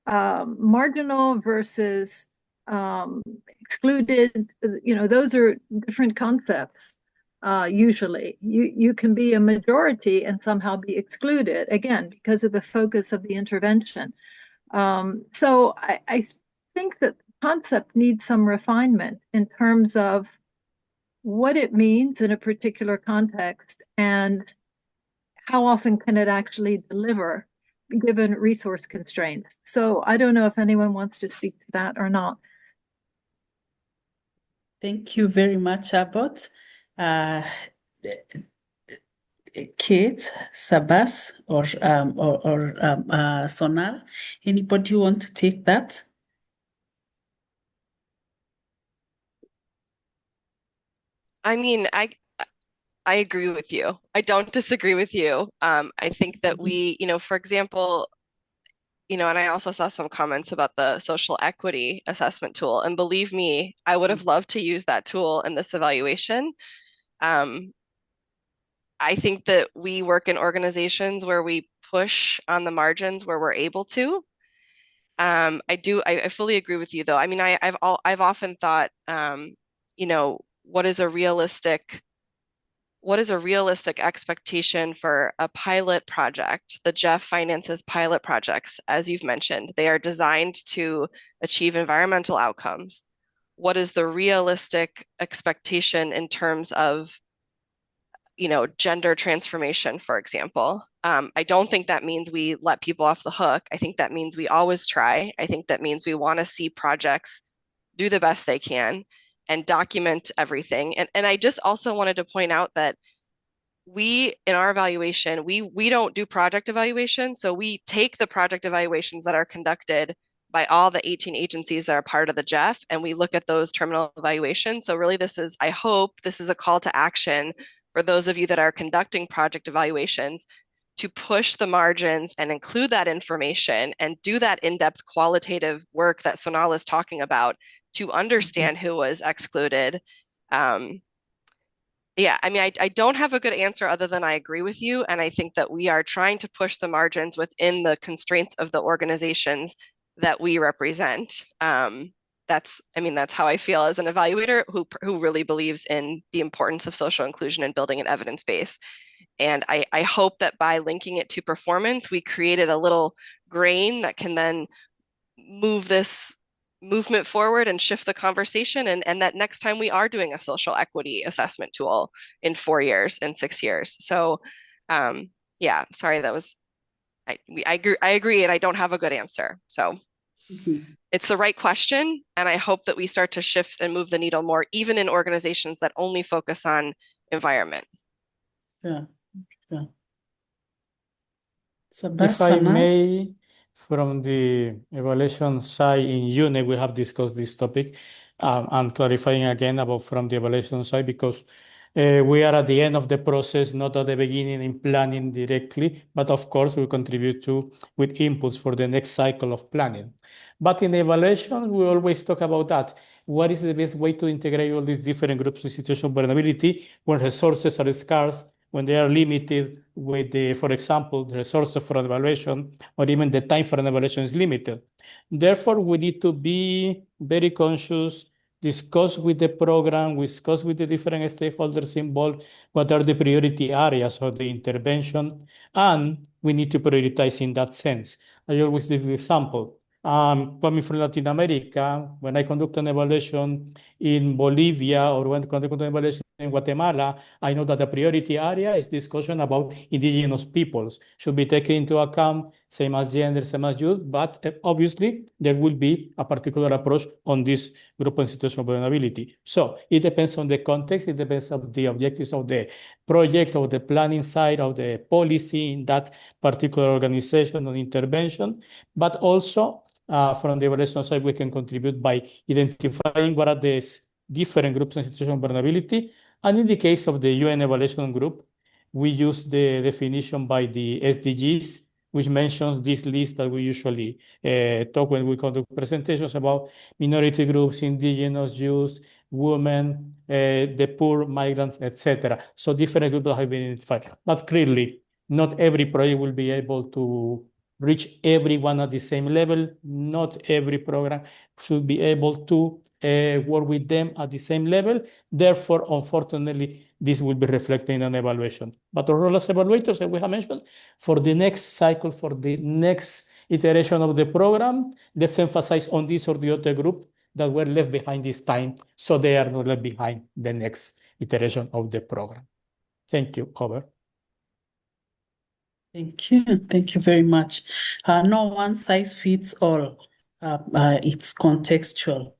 marginal versus excluded, those are different concepts. Usually you can be a majority and somehow be excluded, again, because of the focus of the intervention. So I think that the concept needs some refinement in terms of what it means in a particular context and how often can it actually deliver given resource constraints. So I don't know if anyone wants to speak to that or not. Thank you very much, Abbott. Kate, Sabas, or Sonal. Anybody want to take that? I mean, I agree with you. I don't disagree with you. I think that we, for example, and I also saw some comments about the social equity assessment tool. And believe me, I would have loved to use that tool in this evaluation. I think that we work in organizations where we push on the margins where we're able to. I fully agree with you though. I mean, I've often thought, what is a realistic expectation for a pilot project? The GEF finances pilot projects, as you've mentioned. They are designed to achieve environmental outcomes. What is the realistic expectation in terms of, gender transformation, for example? I don't think that means we let people off the hook. I think that means we always try. I think that means we want to see projects do the best they can and document everything. And I just also wanted to point out that we, in our evaluation, we don't do project evaluation. So we take the project evaluations that are conducted by all the 18 agencies that are part of the GEF, and we look at those terminal evaluations. So really I hope this is a call to action for those of you that are conducting project evaluations to push the margins and include that information and do that in-depth qualitative work that Sonal is talking about to understand who was excluded. Yeah, I mean, I don't have a good answer other than I agree with you. And I think that we are trying to push the margins within the constraints of the organizations that we represent. That's how I feel as an evaluator who really believes in the importance of social inclusion and building an evidence base. And I hope that by linking it to performance, we created a little grain that can then move this movement forward and shift the conversation, and that next time we are doing a social equity assessment tool in 4 years, in 6 years. So yeah, sorry, that was, I agree, and I don't have a good answer. So it's the right question, and I hope that we start to shift and move the needle more, even in organizations that only focus on environment. Yeah. If I may, from the evaluation side in UNEG, we have discussed this topic. I'm clarifying again about from the evaluation side because we are at the end of the process, not at the beginning in planning directly, but of course we contribute with inputs for the next cycle of planning. But in the evaluation, we always talk about that. What is the best way to integrate all these different groups in situation of vulnerability when resources are scarce, when they are limited with for example, the resources for an evaluation or even the time for an evaluation is limited. Therefore, we need to be very conscious, discuss with the program, discuss with the different stakeholders involved, what are the priority areas of the intervention, and we need to prioritize in that sense. I always give the example. Coming from Latin America, when I conduct an evaluation in Bolivia or when I conduct an evaluation in Guatemala, I know that the priority area is discussion about indigenous peoples. Should be taken into account, same as gender, same as youth, but obviously there will be a particular approach on this group and situation of vulnerability. So it depends on the context, it depends on the objectives of the project, of the planning side, of the policy in that particular organization or intervention, but also from the evaluation side, we can contribute by identifying what are the different groups and situations of vulnerability. And in the case of the UN evaluation group, we use the definition by the SDGs, which mentions this list that we usually talk when we conduct presentations about minority groups, indigenous, youth, women, the poor, migrants, etc. So different groups have been identified. But clearly, not every project will be able to reach everyone at the same level. Not every program should be able to work with them at the same level. Therefore, unfortunately, this will be reflected in an evaluation. But our role as evaluators, as we have mentioned, for the next cycle, for the next iteration of the program, let's emphasize on this or the other group that were left behind this time, so they are not left behind the next iteration of the program. Thank you. Over. Thank you. Thank you very much. No one size fits all. It's contextual.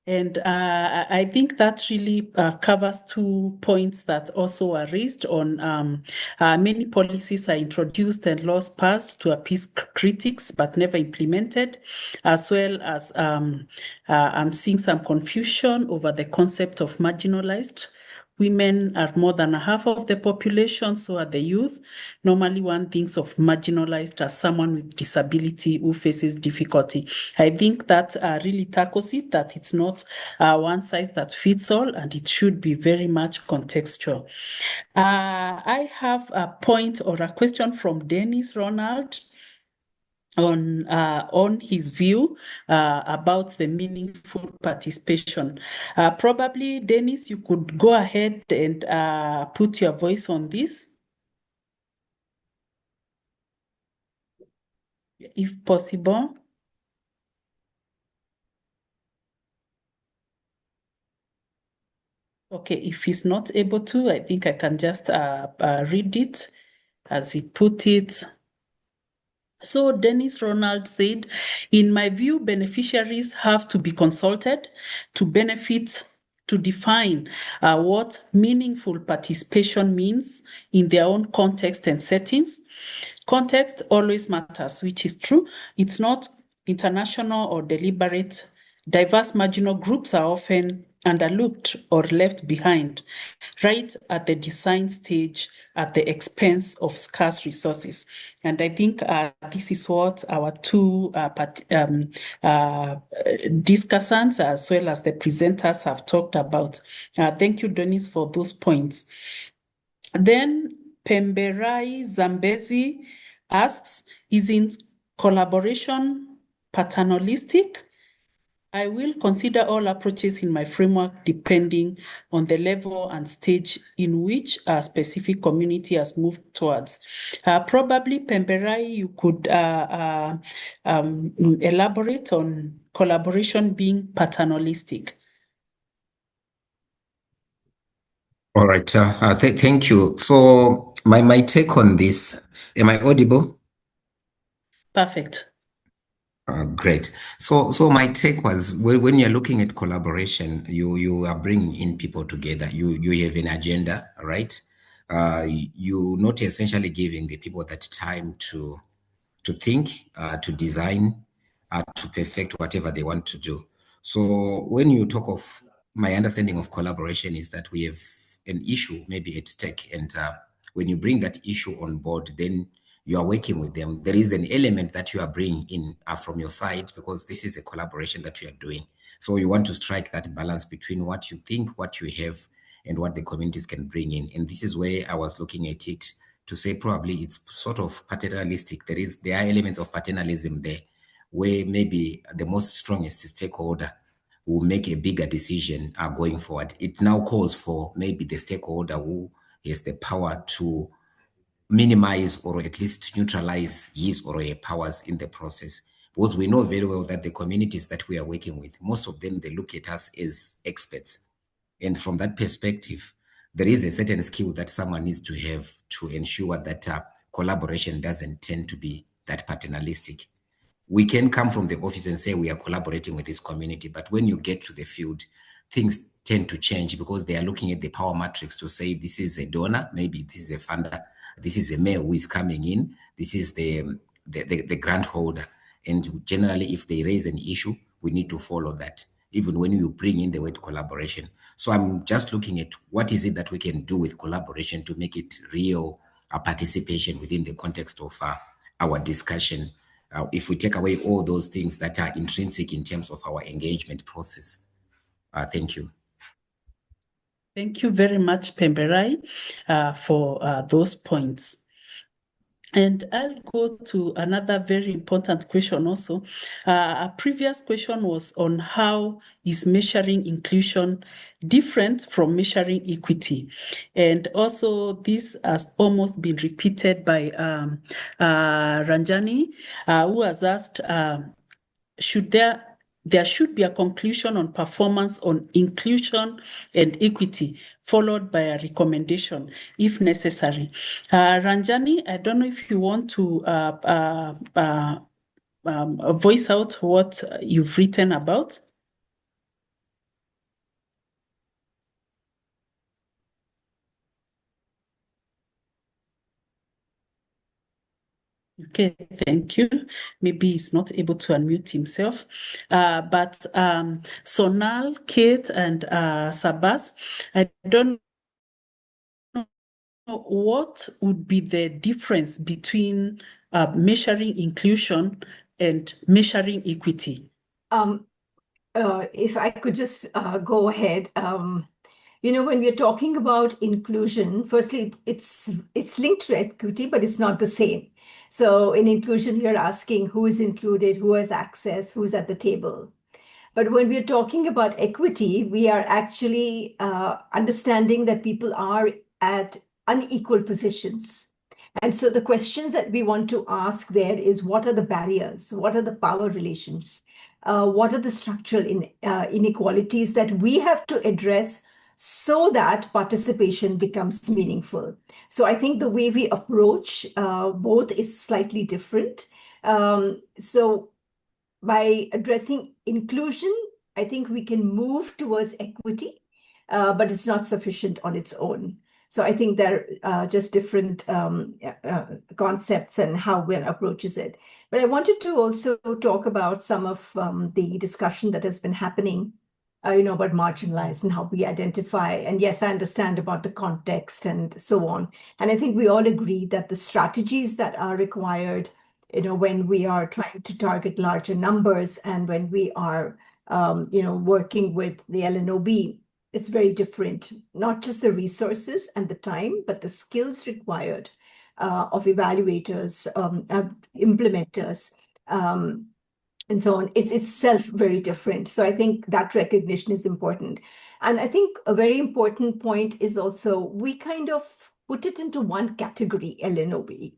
And I think that really covers 2 points that also are raised on many policies are introduced and laws passed to appease critics but never implemented, as well as I'm seeing some confusion over the concept of marginalized. Women are more than half of the population, so are the youth. Normally, one thinks of marginalized as someone with disability who faces difficulty. I think that really tackles it, that it's not one size that fits all, and it should be very much contextual. I have a point or a question from Dennis Ronald on his view about the meaningful participation. Probably, Dennis, you could go ahead and put your voice on this, if possible. Okay, if he's not able to, I think I can just read it as he put it. So Dennis Ronald said, in my view, beneficiaries have to be consulted to benefit, to define what meaningful participation means in their own context and settings. Context always matters, which is true. It's not international or deliberate. Diverse marginal groups are often underlooked or left behind, right at the design stage at the expense of scarce resources. And I think this is what our 2 discussants as well as the presenters have talked about. Thank you, Dennis, for those points. Then Pemberai Zambezi asks, isn't collaboration paternalistic? I will consider all approaches in my framework depending on the level and stage in which a specific community has moved towards. Probably, Pemberai, you could elaborate on collaboration being paternalistic. All right, thank you. So my take on this, am I audible? Perfect. Great. So my take was when you're looking at collaboration, you are bringing in people together. You have an agenda, right? You're not essentially giving the people that time to think, to design, to perfect whatever they want to do. So when you talk of, my understanding of collaboration is that we have an issue maybe at stake, and when you bring that issue on board, then you are working with them. There is an element that you are bringing in from your side, because this is a collaboration that you are doing. So you want to strike that balance between what you think, what you have, and what the communities can bring in. And this is where I was looking at it to say probably it's sort of paternalistic. There are elements of paternalism there, where maybe the most strongest stakeholder will make a bigger decision going forward. It now calls for maybe the stakeholder who has the power to minimize or at least neutralize his or her powers in the process. Because we know very well that the communities that we are working with, most of them, they look at us as experts. And from that perspective, there is a certain skill that someone needs to have to ensure that collaboration doesn't tend to be that paternalistic. We can come from the office and say we are collaborating with this community, but when you get to the field, things tend to change because they are looking at the power matrix to say this is a donor, maybe this is a funder, this is a mayor who is coming in, this is the grant holder. And generally, if they raise an issue, we need to follow that, even when you bring in the word collaboration. So I'm just looking at what is it that we can do with collaboration to make it real participation within the context of our discussion. If we take away all those things that are intrinsic in terms of our engagement process. Thank you. Thank you very much, Pemberai, for those points. And I'll go to another very important question also. A previous question was on how is measuring inclusion different from measuring equity. And also this has almost been repeated by Ranjani, who has asked, there should be a conclusion on performance on inclusion and equity, followed by a recommendation if necessary. Ranjani, I don't know if you want to voice out what you've written about. Okay, thank you. Maybe he's not able to unmute himself. But Sonal, Kate, and Sabas, I don't know what would be the difference between measuring inclusion and measuring equity. If I could just go ahead. When we're talking about inclusion, firstly, it's linked to equity, but it's not the same. So in inclusion, we are asking who is included, who has access, who's at the table. But when we're talking about equity, we are actually understanding that people are at unequal positions. And so the questions that we want to ask there is, what are the barriers? What are the power relations? What are the structural inequalities that we have to address so that participation becomes meaningful? So I think the way we approach both is slightly different. So by addressing inclusion, I think we can move towards equity, but it's not sufficient on its own. So I think there are just different concepts and how one approaches it. But I wanted to also talk about some of the discussion that has been happening, about marginalized and how we identify. And yes, I understand about the context and so on. And I think we all agree that the strategies that are required, when we are trying to target larger numbers and when we are, working with the LNOB, it's very different, not just the resources and the time, but the skills required of evaluators, implementers, and so on. It's itself very different. So I think that recognition is important. And I think a very important point is also, we kind of put it into one category, LNOB.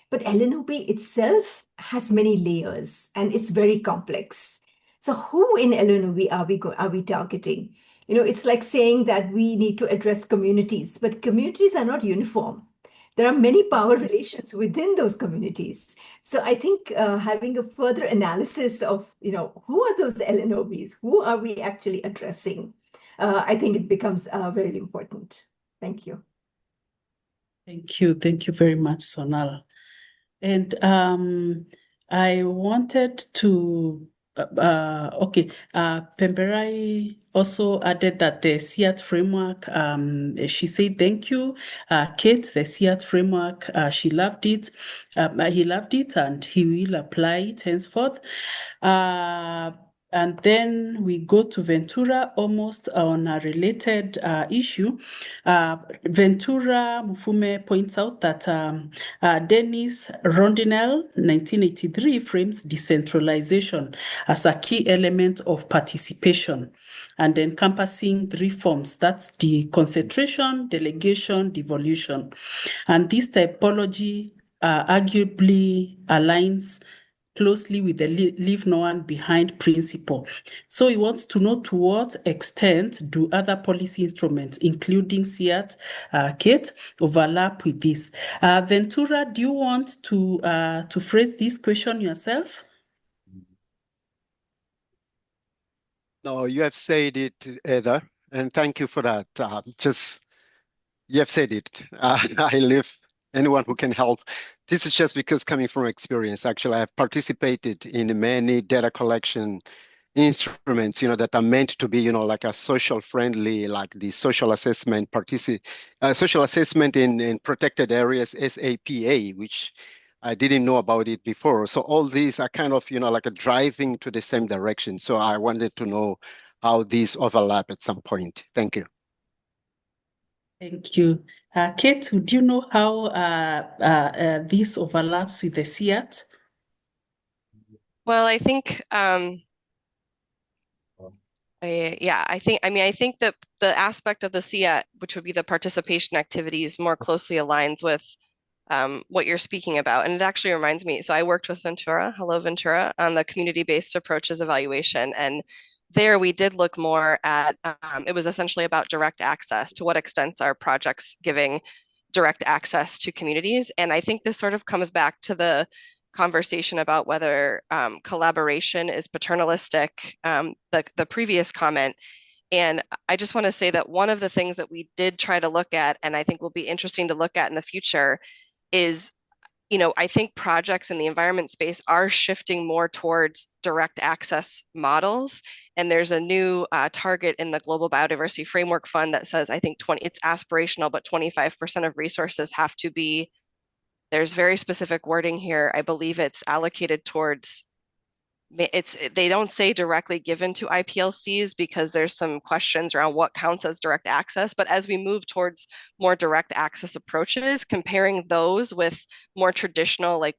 But LNOB itself has many layers and it's very complex. So who in LNOB are we targeting? It's like saying that we need to address communities, but communities are not uniform. There are many power relations within those communities. So I think having a further analysis of, who are those LNOBs? Who are we actually addressing? I think it becomes very important. Thank you. Thank you. Thank you very much, Sonal. And I wanted to, Pemberai also added that the CIAT framework, she said, thank you, Kate, the CIAT framework, she loved it, he loved it, and he will apply it henceforth. And then we go to Ventura, almost on a related issue. Ventura Mufume points out that Dennis Rondinell, 1983, frames decentralization as a key element of participation and encompassing three forms. That's the concentration, delegation, devolution. And this typology arguably aligns closely with the leave no one behind principle. So he wants to know, to what extent do other policy instruments, including CIAT, Kate, overlap with this? Ventura, do you want to phrase this question yourself? No, you have said it, Heather, and thank you for that. You have said it. I live anyone who can help. This is just because coming from experience. Actually, I have participated in many data collection instruments, that are meant to be, like a social friendly, like the social assessment, social assessment in protected areas, SAPA, which I didn't know about it before. So all these are kind of, like a driving to the same direction. So I wanted to know how these overlap at some point. Thank you. Thank you. Kate, do you know how this overlaps with the CIAT? Well, I think, I think that the aspect of the CIAT, which would be the participation activities, more closely aligns with what you're speaking about. And it actually reminds me, so I worked with Ventura, hello Ventura, on the community-based approaches evaluation. And there we did look more at, it was essentially about direct access. To what extent are projects giving direct access to communities? And I think this sort of comes back to the conversation about whether collaboration is paternalistic, the previous comment. And I just want to say that one of the things that we did try to look at, and I think will be interesting to look at in the future, is I think projects in the environment space are shifting more towards direct access models. And there's a new target in the Global Biodiversity Framework Fund that says, I think it's aspirational, but 25% of resources have to be, there's very specific wording here. I believe it's allocated towards, they don't say directly given to IPLCs because there's some questions around what counts as direct access. But as we move towards more direct access approaches, comparing those with more traditional, like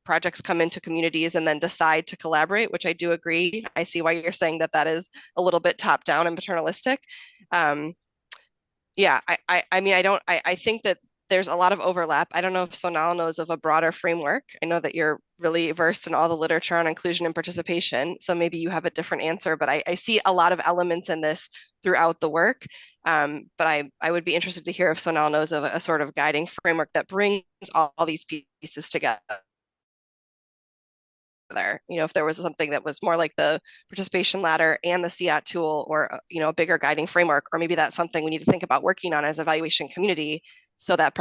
projects come into communities and then decide to collaborate, which I do agree. I see why you're saying that is a little bit top down and paternalistic. Yeah, I think that there's a lot of overlap. I don't know if Sonal knows of a broader framework. I know that you're really versed in all the literature on inclusion and participation, so maybe you have a different answer, but I see a lot of elements in this throughout the work. But I would be interested to hear if Sonal knows of a sort of guiding framework that brings all these pieces together. If there was something that was more like the participation ladder and the CIAT tool, or a bigger guiding framework, or maybe that's something we need to think about working on as evaluation community, so that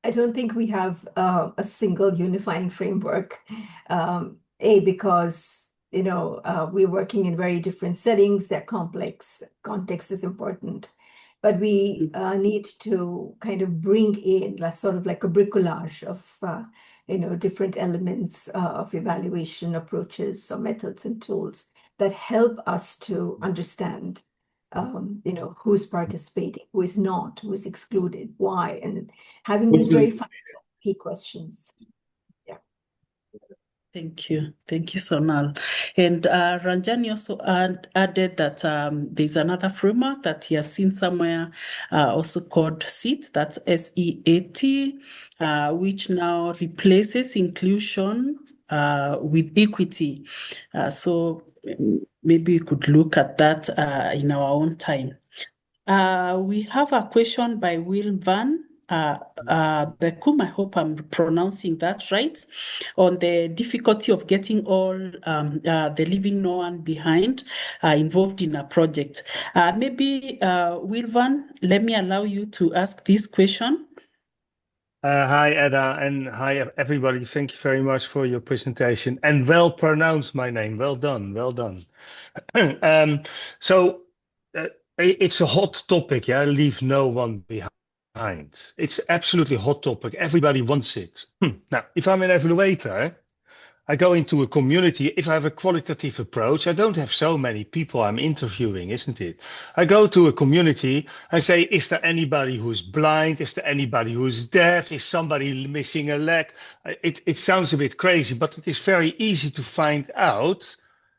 I don't think we have a single unifying framework. Because we're working in very different settings. They're complex. Context is important. But we need to kind of bring in sort of like a bricolage of different elements of evaluation approaches or methods and tools that help us to understand who's participating, who is not, who is excluded, why, and having these very fundamental key questions. Thank you, Sonal. And Ranjani also added that there's another framework that he has seen somewhere, also called SEAT, that's SEAT, which now replaces inclusion with equity. So maybe we could look at that in our own time. We have a question by Will Van Beckum, I hope I'm pronouncing that right, on the difficulty of getting all the leaving no one behind involved in a project. Maybe Will Van, let me allow you to ask this question. Hi, Edda, and hi, everybody. Thank you very much for your presentation, and well pronounced my name. Well done, well done. It's a hot topic, yeah, leave no one behind. It's absolutely hot topic. Everybody wants it. Now, if I'm an evaluator, I go into a community. If I have a qualitative approach, I don't have so many people I'm interviewing, isn't it? I go to a community, I say, is there anybody who's blind? Is there anybody who's deaf? Is somebody missing a leg? It sounds a bit crazy, but it is very easy to find out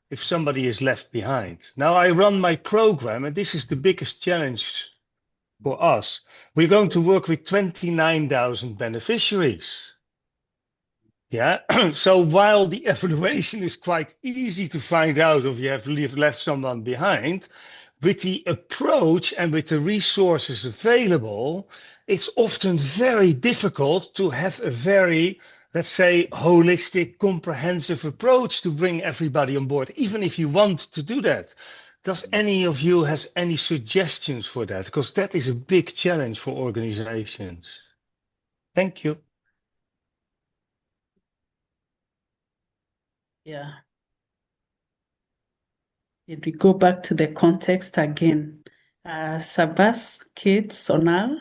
if somebody is left behind. Now I run my program, and this is the biggest challenge for us. We're going to work with 29,000 beneficiaries. Yeah, so while the evaluation is quite easy to find out if you have left someone behind, with the approach and with the resources available, it's often very difficult to have a very, let's say, holistic, comprehensive approach to bring everybody on board, even if you want to do that. Does any of you has any suggestions for that? Because that is a big challenge for organizations. Thank you. Yeah. And we go back to the context again. Sabas, Kate, Sonal.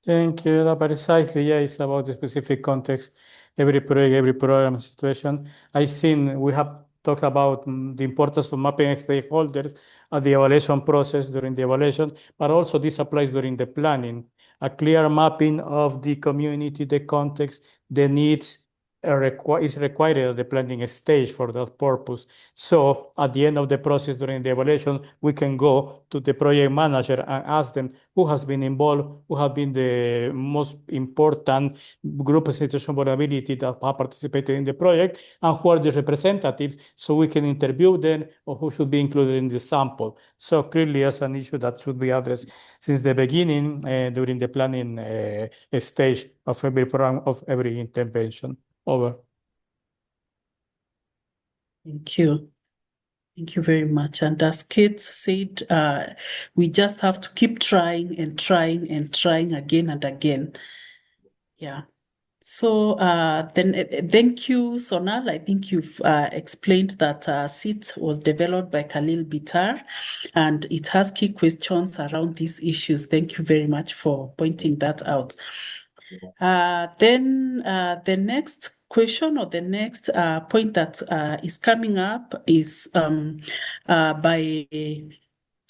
Thank you. Precisely, yeah, it's about the specific context, every project, every program situation. I think we have talked about the importance of mapping stakeholders at the evaluation process during the evaluation, but also this applies during the planning. A clear mapping of the community, the context, the needs is required at the planning stage for that purpose. So at the end of the process during the evaluation, we can go to the project manager and ask them who has been involved, who have been the most important group of situational vulnerability that have participated in the project, and who are the representatives, so we can interview them or who should be included in the sample. So clearly as an issue that should be addressed since the beginning during the planning stage of every program, of every intervention. Over. Thank you. Thank you very much. And as Kate said, we just have to keep trying and trying and trying again and again. Yeah. So then thank you, Sonal. I think you've explained that SIT was developed by Khalil Bitar, and it has key questions around these issues. Thank you very much for pointing that out. Then the next question or the next point that is coming up is by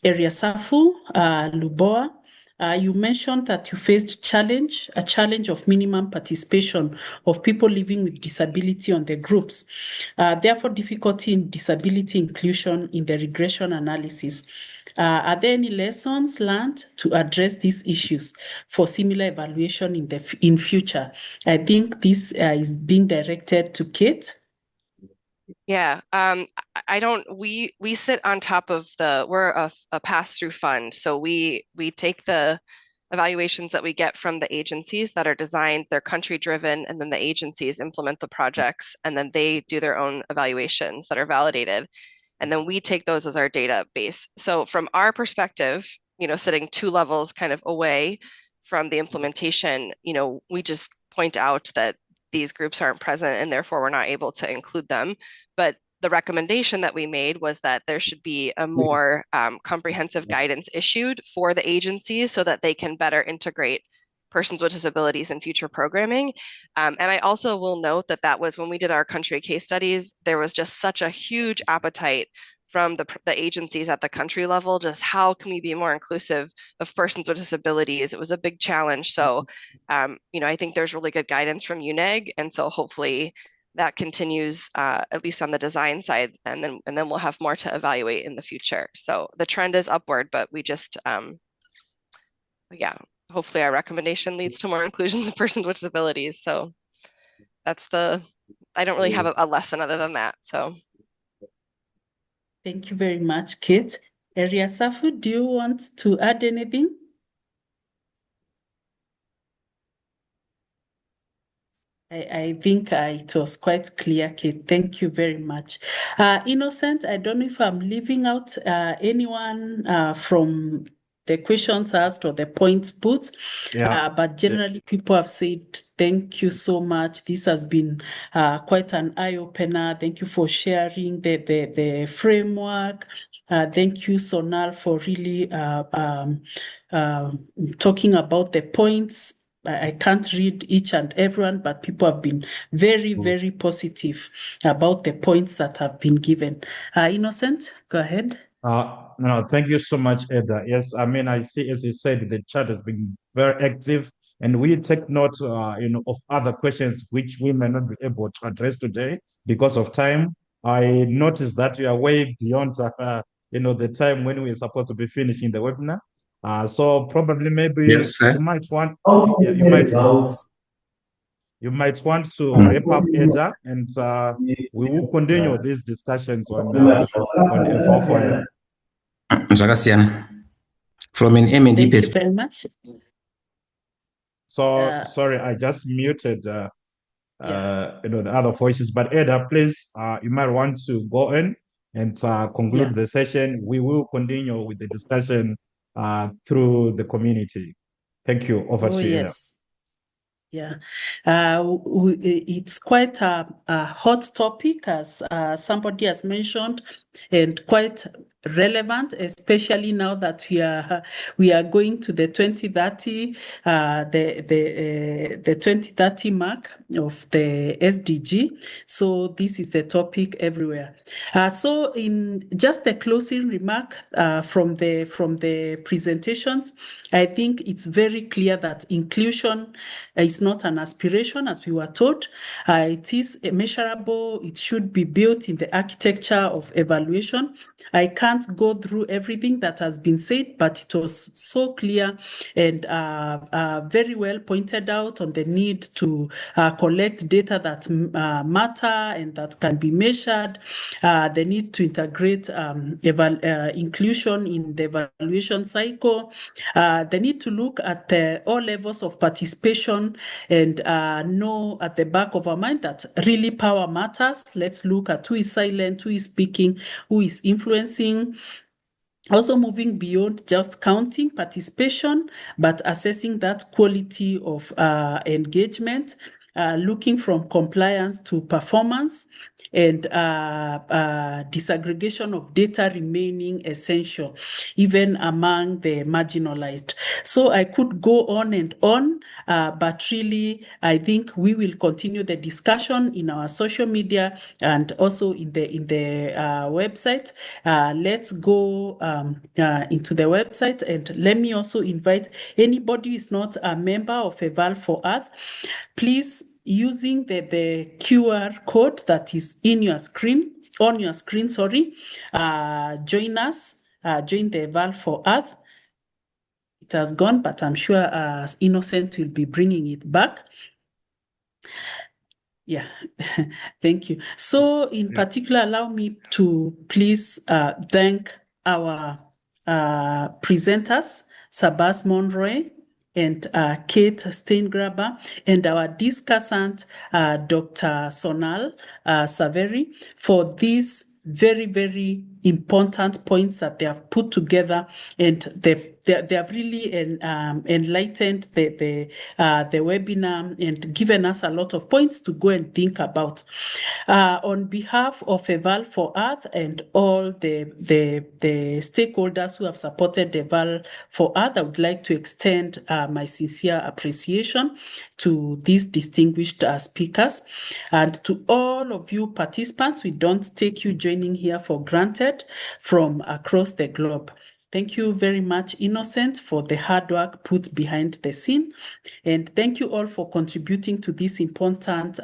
Eriasafu Luboa. You mentioned that you faced a challenge of minimum participation of people living with disability on the groups. Therefore, difficulty in disability inclusion in the regression analysis. Are there any lessons learned to address these issues for similar evaluation in future? I think this is being directed to Kate. Yeah, we sit on top of we're a pass-through fund. So we take the evaluations that we get from the agencies that are designed, they're country driven, and then the agencies implement the projects, and then they do their own evaluations that are validated. And then we take those as our database. So from our perspective, sitting 2 levels kind of away from the implementation, we just point out that these groups aren't present and therefore we're not able to include them. But the recommendation that we made was that there should be a more comprehensive guidance issued for the agencies so that they can better integrate persons with disabilities in future programming. And I also will note that was when we did our country case studies, there was just such a huge appetite from the agencies at the country level, just how can we be more inclusive of persons with disabilities? It was a big challenge. So, I think there's really good guidance from UNEG. And so hopefully that continues, at least on the design side, and then we'll have more to evaluate in the future. So the trend is upward, but we just, hopefully our recommendation leads to more inclusions of persons with disabilities. So that's I don't really have a lesson other than that, so. Thank you very much, Kate. Eriasafu, do you want to add anything? I think it was quite clear, Kate. Thank you very much. Innocent, I don't know if I'm leaving out anyone from the questions asked or the points put, but generally people have said, thank you so much. This has been quite an eye-opener. Thank you for sharing the framework. Thank you, Sonal, for really talking about the points. I can't read each and everyone, but people have been very, very positive about the points that have been given. Innocent, go ahead. No, thank you so much, Eda. Yes, I mean, I see, as you said, the chat has been very active, and we take note, of other questions which we may not be able to address today because of time. I noticed that you are way beyond, the time when we're supposed to be finishing the webinar. So probably maybe Yes, sir. you might want to wrap up, Eda, and we will continue these discussions on evaluation. From an M&D Thank you perspective. very much. So sorry, I just muted the other voices. But Eda, please, you might want to go in and conclude the session. We will continue with the discussion through the community. Thank you. Over to you, Eda. Yeah, it's quite a hot topic, as somebody has mentioned, and quite relevant, especially now that we are going to the 2030 the 2030 mark of the SDG. So this is the topic everywhere. So in just the closing remark from the presentations, I think it's very clear that inclusion is not an aspiration, as we were taught. It is measurable. It should be built in the architecture of evaluation. I can't can't go through everything that has been said, but it was so clear and very well pointed out on the need to collect data that matter and that can be measured, the need to integrate inclusion in the evaluation cycle, the need to look at all levels of participation and know at the back of our mind that really power matters. Let's look at who is silent, who is speaking, who is influencing. Also moving beyond just counting participation, but assessing that quality of engagement, looking from compliance to performance, and disaggregation of data remaining essential, even among the marginalized. So I could go on and on, but really, I think we will continue the discussion in our social media and also in the website. Let's go into the website, and let me also invite anybody who is not a member of Eval for Earth, please, using the QR code that is in your screen, on your screen, sorry, join us, join the Eval for Earth. It has gone, but I'm sure Innocent will be bringing it back. Yeah, thank you. So in particular, allow me to please thank our presenters, Sabas Monroy and Kate Steingraber, and our discussant, Dr. Sonal Saveri, for these very, very important points that they have put together, and they have really enlightened the webinar and given us a lot of points to go and think about. On behalf of Eval for Earth and all the stakeholders who have supported Eval for Earth, I would like to extend my sincere appreciation to these distinguished speakers, and to all of you participants. We don't take you joining here for granted from across the globe. Thank you very much, Innocent, for the hard work put behind the scene. And thank you all for contributing to this important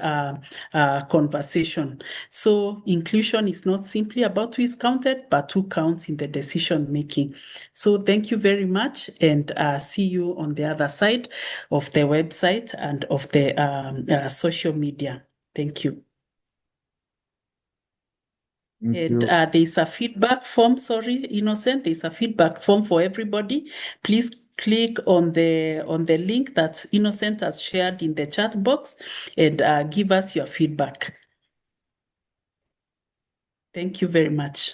conversation. So inclusion is not simply about who is counted, but who counts in the decision making. So thank you very much, and see you on the other side of the website and of the social media. Thank you. And there's a feedback form, sorry, Innocent, there's a feedback form for everybody. Please click on the link that Innocent has shared in the chat box and give us your feedback. Thank you very much.